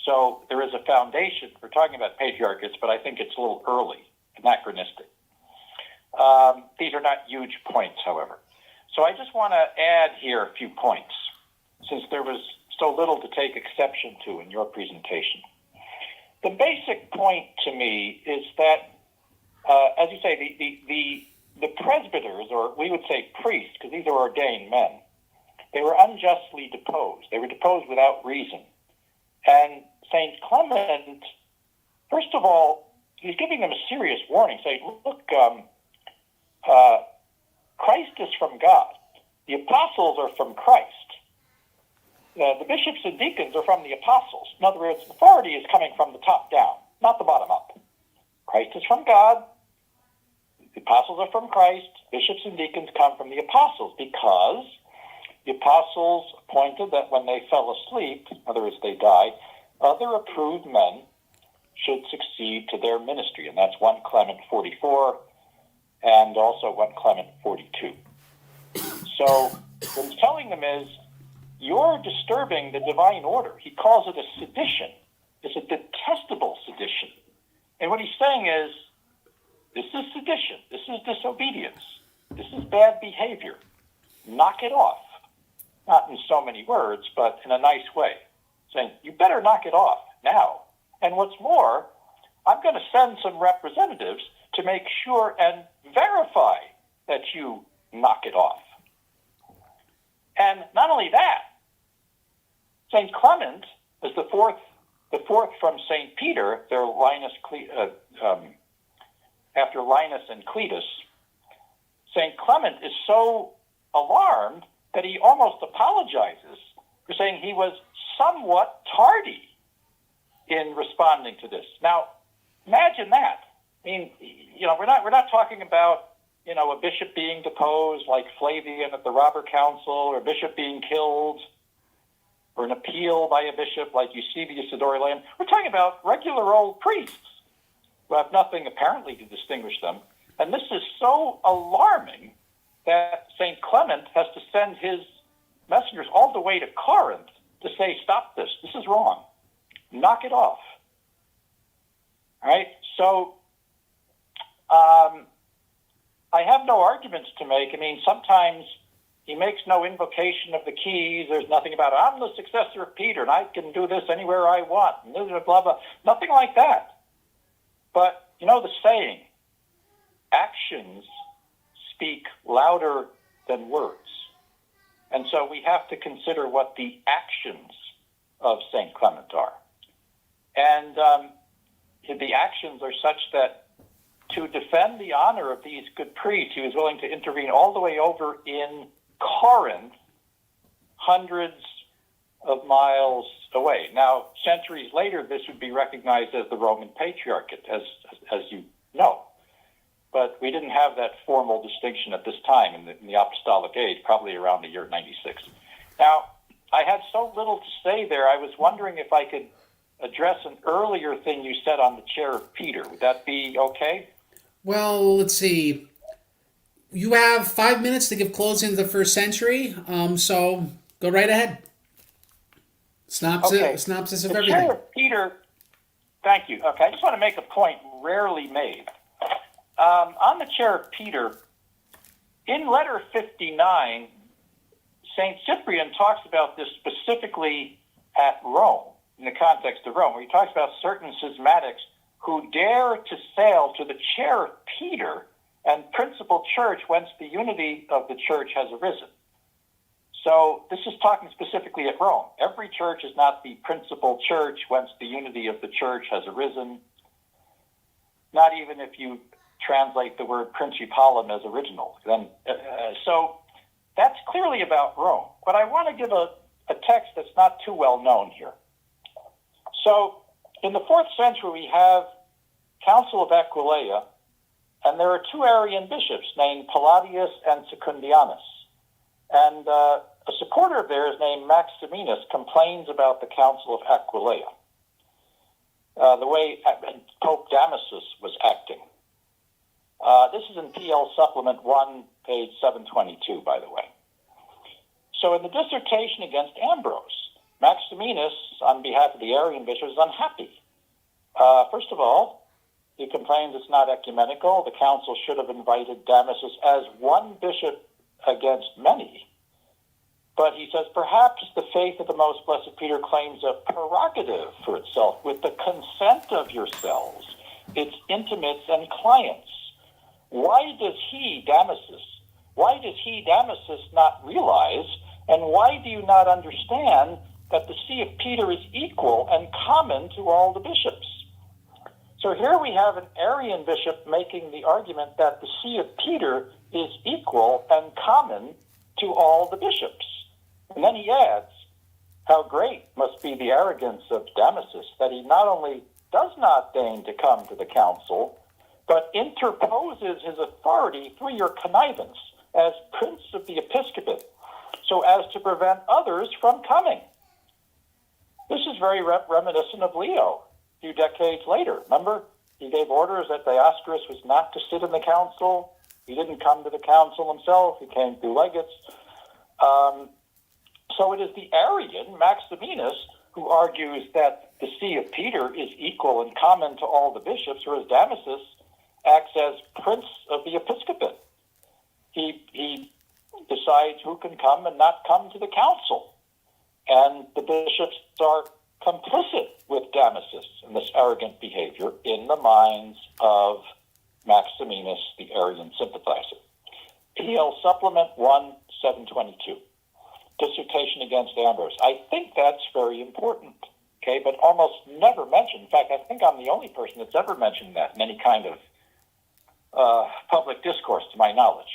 So there is a foundation for talking about patriarchates, but I think it's a little early, anachronistic. These are not huge points, however. So I just want to add here a few points, since there was so little to take exception to in your presentation. The basic point to me is that, as you say, the presbyters, or we would say priests, because these are ordained men, they were unjustly deposed. They were deposed without reason. And St. Clement, first of all, he's giving them a serious warning, saying, look, Christ is from God. The apostles are from Christ. The bishops and deacons are from the apostles. In other words, authority is coming from the top down, not the bottom up. Christ is from God. The apostles are from Christ. Bishops and deacons come from the apostles because the apostles appointed that when they fell asleep, in other words, they died, other approved men should succeed to their ministry. And that's 1 Clement 44 and also 1 Clement 42. So what he's telling them is, you're disturbing the divine order. He calls it a sedition. It's a detestable sedition. And what he's saying is, this is sedition. This is disobedience. This is bad behavior. Knock it off. Not in so many words, but in a nice way. Saying, you better knock it off now. And what's more, I'm going to send some representatives to make sure and verify that you knock it off. And not only that, St. Clement is the fourth from St. Peter, after Linus and Cletus. St. Clement is so alarmed that he almost apologizes for saying he was somewhat tardy in responding to this. Now, imagine that. I mean, we're not talking about, a bishop being deposed like Flavian at the Robber Council, or a bishop being killed, or an appeal by a bishop like Eusebius of Dorylaeum. We're talking about regular old priests who have nothing apparently to distinguish them. And this is so alarming that St. Clement has to send his messengers all the way to Corinth to say, stop this. This is wrong. Knock it off. All right? So I have no arguments to make. I mean, sometimes he makes no invocation of the keys. There's nothing about, I'm the successor of Peter, and I can do this anywhere I want, and blah, blah, blah. Nothing like that. But, the saying, actions speak louder than words. And so we have to consider what the actions of St. Clement are. And the actions are such that to defend the honor of these good priests, he was willing to intervene all the way over in Corinth, hundreds of miles away. Now, centuries later, this would be recognized as the Roman Patriarchate, as you know. But we didn't have that formal distinction at this time in the Apostolic Age, probably around the year 96. Now, I had so little to say there, I was wondering if I could address an earlier thing you said on the chair of Peter. Would that be okay? Well, let's see. You have 5 minutes to give closing to the first century, so go right ahead. Synopsis of everything. The chair of Peter, thank you. Okay, I just want to make a point rarely made. On the chair of Peter, in letter 59, St. Cyprian talks about this specifically at Rome, in the context of Rome, where he talks about certain schismatics who dare to sail to the chair of Peter and principal church whence the unity of the church has arisen. So this is talking specifically at Rome. Every church is not the principal church whence the unity of the church has arisen, not even if you translate the word principalum as original. So that's clearly about Rome. But I want to give a text that's not too well known here. So in the 4th century, we have Council of Aquileia, and there are two Arian bishops named Palladius and Secundianus. And a supporter of theirs named Maximinus complains about the Council of Aquileia, the way Pope Damasus was acting. This is in PL Supplement 1, page 722, by the way. So in the dissertation against Ambrose, Maximinus, on behalf of the Arian bishops, is unhappy. First of all, he complains it's not ecumenical. The council should have invited Damasus as one bishop against many. But he says, perhaps the faith of the Most Blessed Peter claims a prerogative for itself with the consent of yourselves, its intimates and clients. Why does he, Damasus, not realize, and why do you not understand that the See of Peter is equal and common to all the bishops? So here we have an Arian bishop making the argument that the See of Peter is equal and common to all the bishops. And then he adds, how great must be the arrogance of Damasus that he not only does not deign to come to the council, but interposes his authority through your connivance as prince of the episcopate, so as to prevent others from coming. This is very reminiscent of Leo a few decades later. Remember, he gave orders that Dioscorus was not to sit in the council. He didn't come to the council himself. He came through legates. So it is the Arian, Maximinus, who argues that the see of Peter is equal and common to all the bishops, whereas Damasus acts as prince of the episcopate. He decides who can come and not come to the council. And the bishops are complicit with Damasus in this arrogant behavior in the minds of Maximinus, the Arian sympathizer. PL Supplement 1, 722. Dissertation against Ambrose. I think that's very important, okay, but almost never mentioned. In fact, I think I'm the only person that's ever mentioned that in any kind of public discourse, to my knowledge.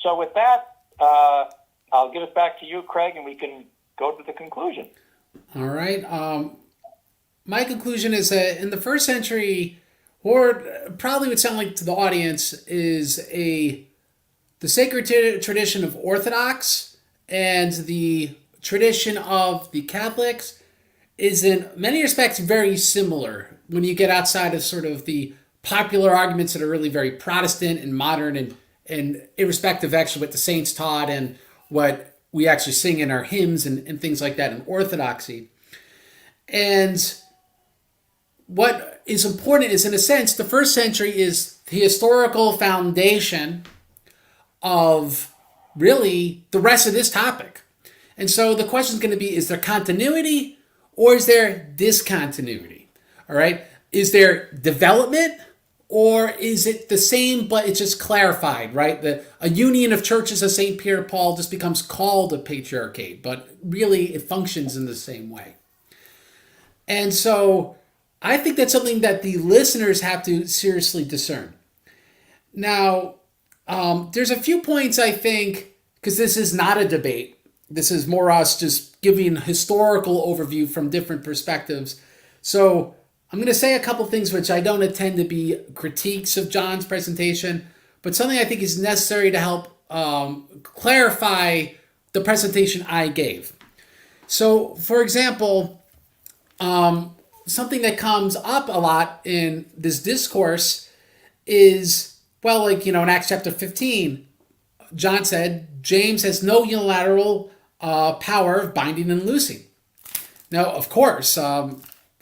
So with that, I'll give it back to you, Craig, and we can go to the conclusion. All right. My conclusion is that in the first century, or probably would sound like to the audience, is the sacred tradition of Orthodox and the tradition of the Catholics is in many respects very similar when you get outside of sort of the popular arguments that are really very Protestant and modern and irrespective of actually what the saints taught and what we actually sing in our hymns and things like that in Orthodoxy. And what is important is, in a sense, the first century is the historical foundation of really the rest of this topic. And so the question is going to be, is there continuity or is there discontinuity? All right. Is there development or is it the same, but it's just clarified, right? A union of churches of St. Peter and Paul just becomes called a patriarchate, but really it functions in the same way. And so I think that's something that the listeners have to seriously discern. Now, there's a few points I think, because this is not a debate. This is more us just giving historical overview from different perspectives. So I'm going to say a couple things which I don't intend to be critiques of John's presentation, but something I think is necessary to help clarify the presentation I gave. So, for example, something that comes up a lot in this discourse is, well, like, in Acts chapter 15, John said, James has no unilateral power of binding and loosing. Now, of course,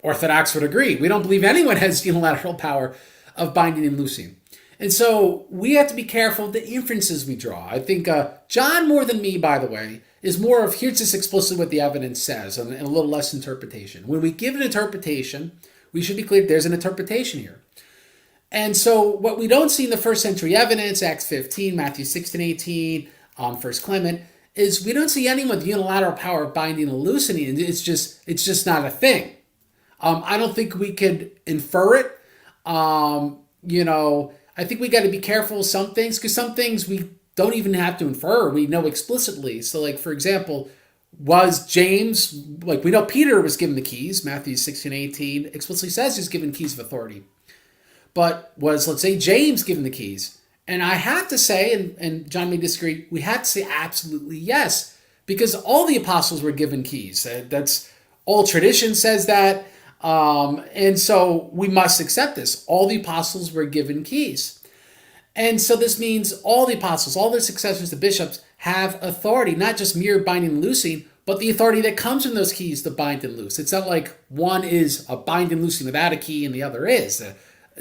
Orthodox would agree. We don't believe anyone has unilateral power of binding and loosing. And so we have to be careful of the inferences we draw. I think John, more than me, by the way, is more of here's just explicitly what the evidence says and a little less interpretation. When we give an interpretation, we should be clear there's an interpretation here. And so what we don't see in the first century evidence, Acts 15, Matthew 16, 18, 1 Clement, is we don't see anyone with unilateral power of binding and loosening. It's just not a thing. I don't think we could infer it. I think we got to be careful of some things, because some things we don't even have to infer. We know explicitly. So, like, for example, was James, like, we know Peter was given the keys. Matthew 16, 18 explicitly says he's given keys of authority. But was, let's say, James given the keys? And I have to say, and John may disagree, we have to say absolutely yes, because all the apostles were given keys. That's all tradition says that. And so we must accept this. All the apostles were given keys. And so this means all the apostles, all their successors, the bishops, have authority, not just mere binding and loosing, but the authority that comes from those keys to bind and loose. It's not like one is a bind and loosing without a key and the other is.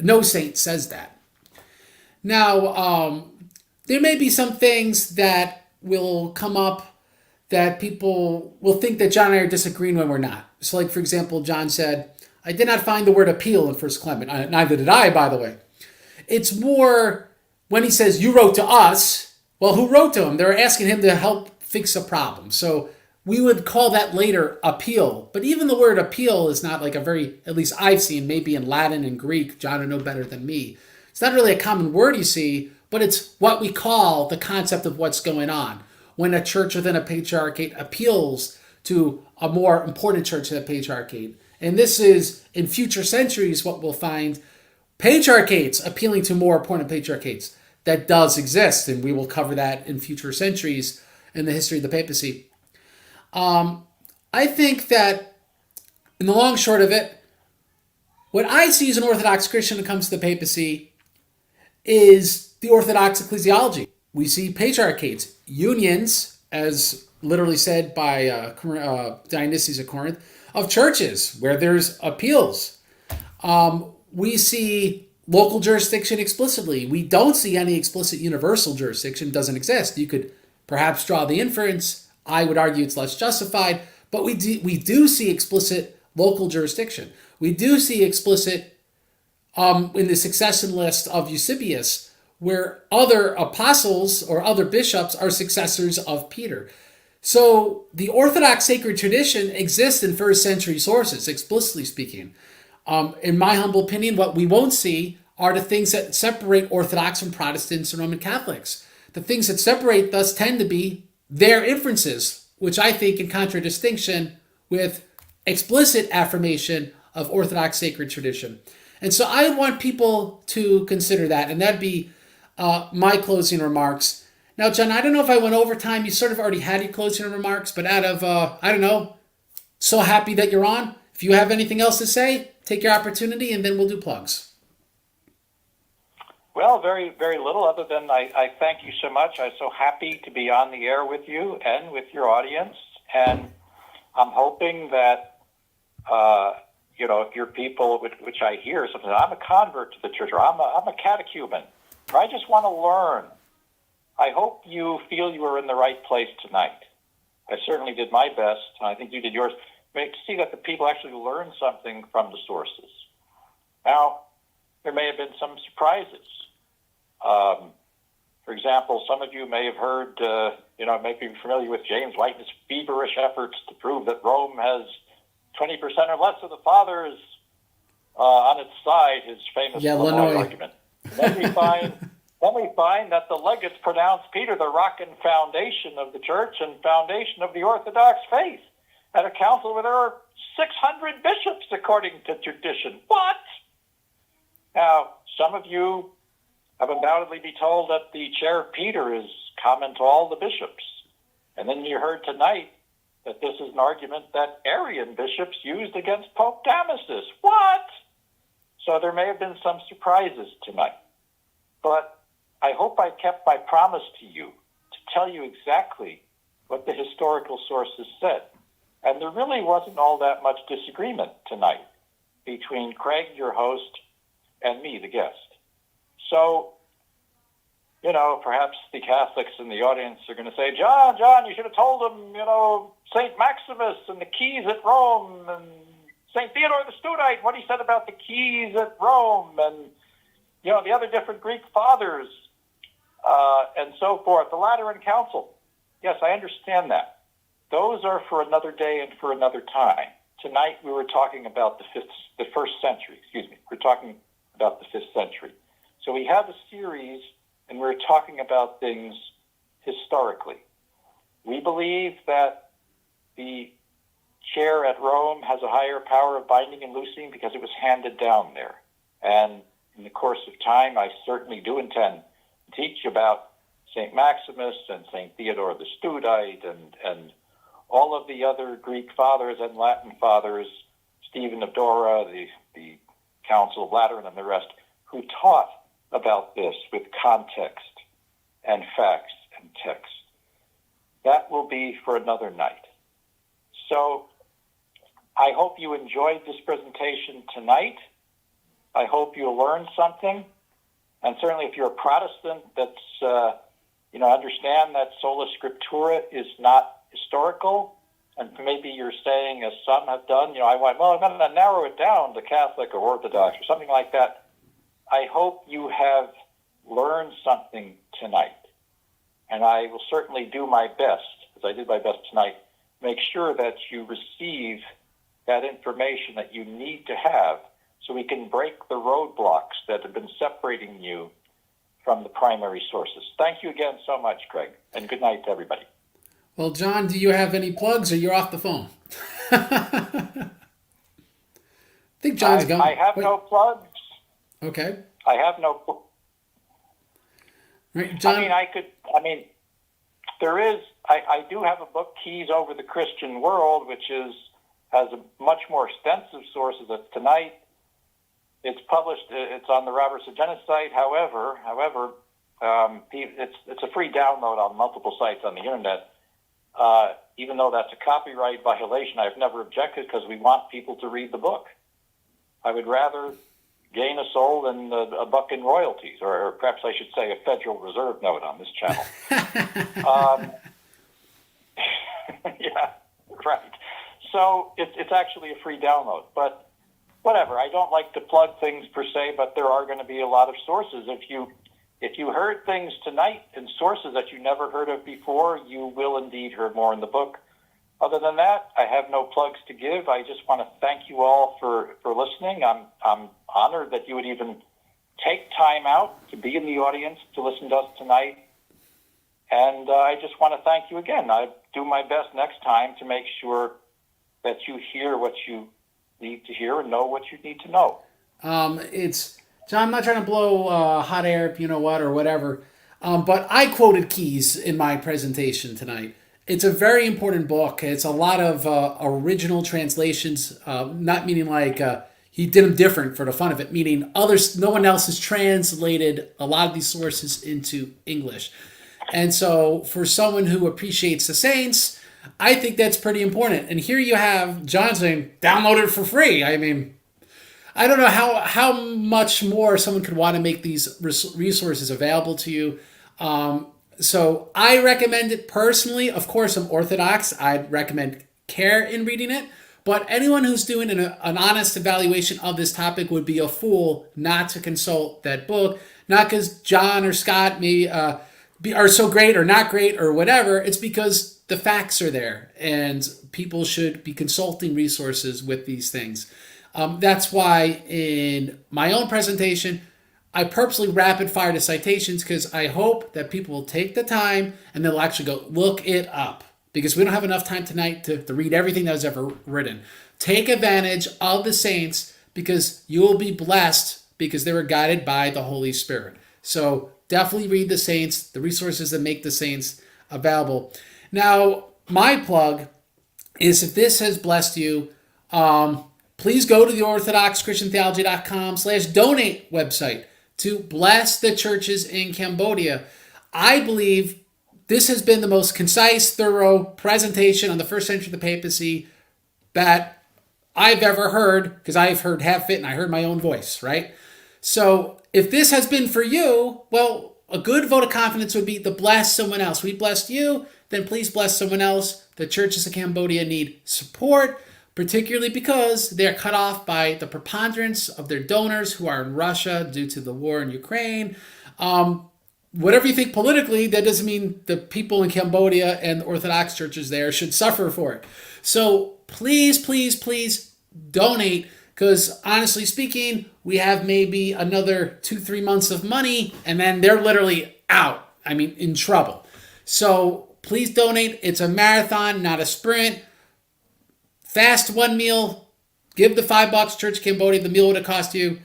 No saint says that. Now, there may be some things that will come up that people will think that John and I are disagreeing when we're not. So, like, for example, John said, I did not find the word appeal in 1 Clement. Neither did I, by the way. It's more when he says, you wrote to us. Well, who wrote to him? They're asking him to help fix a problem. So we would call that later appeal. But even the word appeal is not like a very, at least I've seen, maybe in Latin and Greek, John will know better than me. It's not really a common word you see, but it's what we call the concept of what's going on. When a church within a patriarchate appeals to a more important church than a patriarchate. And this is, in future centuries, what we'll find patriarchates appealing to more important patriarchates. That does exist, and we will cover that in future centuries in the history of the papacy. I think that, in the long short of it, what I see as an Orthodox Christian when it comes to the papacy is the Orthodox ecclesiology. We see patriarchates, unions, as literally said by Dionysius of Corinth, of churches where there's appeals. We see local jurisdiction explicitly. We don't see any explicit universal jurisdiction. Doesn't exist. You could perhaps draw the inference. I would argue it's less justified, but we do see explicit local jurisdiction. We do see explicit in the succession list of Eusebius, where other apostles or other bishops are successors of Peter. So the Orthodox sacred tradition exists in first century sources, explicitly speaking. In my humble opinion, what we won't see are the things that separate Orthodox from Protestants and Roman Catholics. The things that separate thus tend to be their inferences, which I think in contradistinction with explicit affirmation of Orthodox sacred tradition. And so I want people to consider that, and that'd be my closing remarks. Now, John, I don't know if I went over time. You sort of already had your closing remarks, but out of, I don't know, so happy that you're on. If you have anything else to say, take your opportunity, and then we'll do plugs. Well, very, very little other than I thank you so much. I'm so happy to be on the air with you and with your audience. And I'm hoping that, if your people, which I hear sometimes, I'm a convert to the church, or I'm a catechumen, or I just want to learn. I hope you feel you are in the right place tonight. I certainly did my best, and I think you did yours. To see that the people actually learn something from the sources. Now, there may have been some surprises. For example, some of you may have heard, may be familiar with James White's feverish efforts to prove that Rome has 20% or less of the fathers on its side, his famous Illinois argument. Then we find that the legates pronounced Peter the rock and foundation of the church and foundation of the Orthodox faith at a council where there are 600 bishops, according to tradition. What? Now, some of you have undoubtedly been told that the chair of Peter is common to all the bishops. And then you heard tonight that this is an argument that Arian bishops used against Pope Damasus. What? So there may have been some surprises tonight. But I hope I kept my promise to you to tell you exactly what the historical sources said. And there really wasn't all that much disagreement tonight between Craig, your host, and me, the guest. So, perhaps the Catholics in the audience are going to say, John, you should have told them, St. Maximus and the keys at Rome, and St. Theodore the Studite, what he said about the keys at Rome, and, the other different Greek fathers, and so forth, the Lateran Council. Yes, I understand that. Those are for another day and for another time. Tonight we were talking about the first century. We're talking about the 5th century. So we have a series, and we're talking about things historically. We believe that the chair at Rome has a higher power of binding and loosing because it was handed down there. And in the course of time, I certainly do intend to teach about St. Maximus and St. Theodore the Studite and all of the other Greek fathers and Latin fathers, Stephen of Dora, the Council of Lateran, and the rest, who taught about this with context and facts and text. That will be for another night. So I hope you enjoyed this presentation tonight. I hope you learned something. And certainly if you're a Protestant that's, understand that sola scriptura is not historical, and maybe you're saying, as some have done, I'm going to narrow it down to Catholic or Orthodox or something like that. I hope you have learned something tonight, and I will certainly do my best, as I did my best tonight, make sure that you receive that information that you need to have so we can break the roadblocks that have been separating you from the primary sources. Thank you again so much, Craig, and good night to everybody. Well, John, do you have any plugs, or you're off the phone? I think John's gone. I have no plugs. Okay. I have no. Right, John. There is. I do have a book, Keys Over the Christian World, which has a much more extensive sources. That's tonight. It's published. It's on the Robert Segenis site. However, it's a free download on multiple sites on the internet. even though that's a copyright violation, I've never objected because we want people to read the book. I would rather gain a soul than a buck in royalties, or perhaps I should say a Federal Reserve note on this channel. Yeah, right. So it's actually a free download. But whatever, I don't like to plug things per se, but there are going to be a lot of sources. If you heard things tonight in sources that you never heard of before, you will indeed hear more in the book. Other than that, I have no plugs to give. I just want to thank you all for listening. I'm honored that you would even take time out to be in the audience to listen to us tonight. And I just want to thank you again. I do my best next time to make sure that you hear what you need to hear and know what you need to know. John, I'm not trying to blow hot air, you know what, or whatever. But I quoted Keys in my presentation tonight. It's a very important book. It's a lot of original translations, not meaning like he did them different for the fun of it, meaning no one else has translated a lot of these sources into English. And so for someone who appreciates the saints, I think that's pretty important. And here you have John saying, download it for free. I mean, I don't know how much more someone could want to make these resources available to you. So I recommend it personally. Of course, I'm Orthodox. I'd recommend care in reading it. But anyone who's doing an honest evaluation of this topic would be a fool not to consult that book. Not because John or Scott are so great or not great or whatever. It's because the facts are there and people should be consulting resources with these things. That's why in my own presentation, I purposely rapid fire the citations because I hope that people will take the time and they'll actually go look it up, because we don't have enough time tonight to read everything that was ever written. Take advantage of the saints because you will be blessed because they were guided by the Holy Spirit. So definitely read the saints, the resources that make the saints available. Now, my plug is if this has blessed you, please go to the orthodoxchristiantheology.com/donate website to bless the churches in Cambodia. I believe this has been the most concise, thorough presentation on the first century of the papacy that I've ever heard, because I've heard half it and I heard my own voice, right? So if this has been for you, well, a good vote of confidence would be to bless someone else. We blessed you, then please bless someone else. The churches of Cambodia need support, particularly because they're cut off by the preponderance of their donors who are in Russia due to the war in Ukraine. Whatever you think politically, that doesn't mean the people in Cambodia and the Orthodox churches there should suffer for it. So please, please, please donate, because honestly speaking, we have maybe another 2-3 months of money, and then they're literally out. I mean, in trouble. So please donate. It's a marathon, not a sprint. Fast one meal, give the $5 Church Cambodia, the meal would have cost you.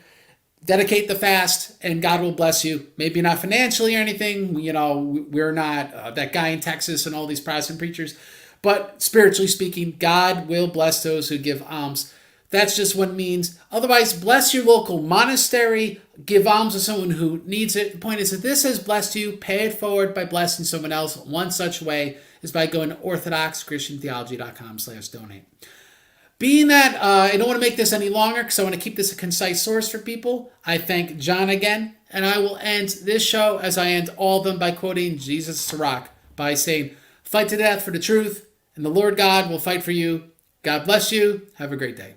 Dedicate the fast, and God will bless you. Maybe not financially or anything. You know, we're not that guy in Texas and all these Protestant preachers. But spiritually speaking, God will bless those who give alms. That's just what it means. Otherwise, bless your local monastery. Give alms to someone who needs it. The point is, if this has blessed you, pay it forward by blessing someone else. One such way is by going to orthodoxchristiantheology.com/donate. Being that I don't want to make this any longer because I want to keep this a concise source for people, I thank John again, and I will end this show as I end all of them by quoting Jesus Sirach by saying, "Fight to death for the truth, and the Lord God will fight for you." God bless you. Have a great day.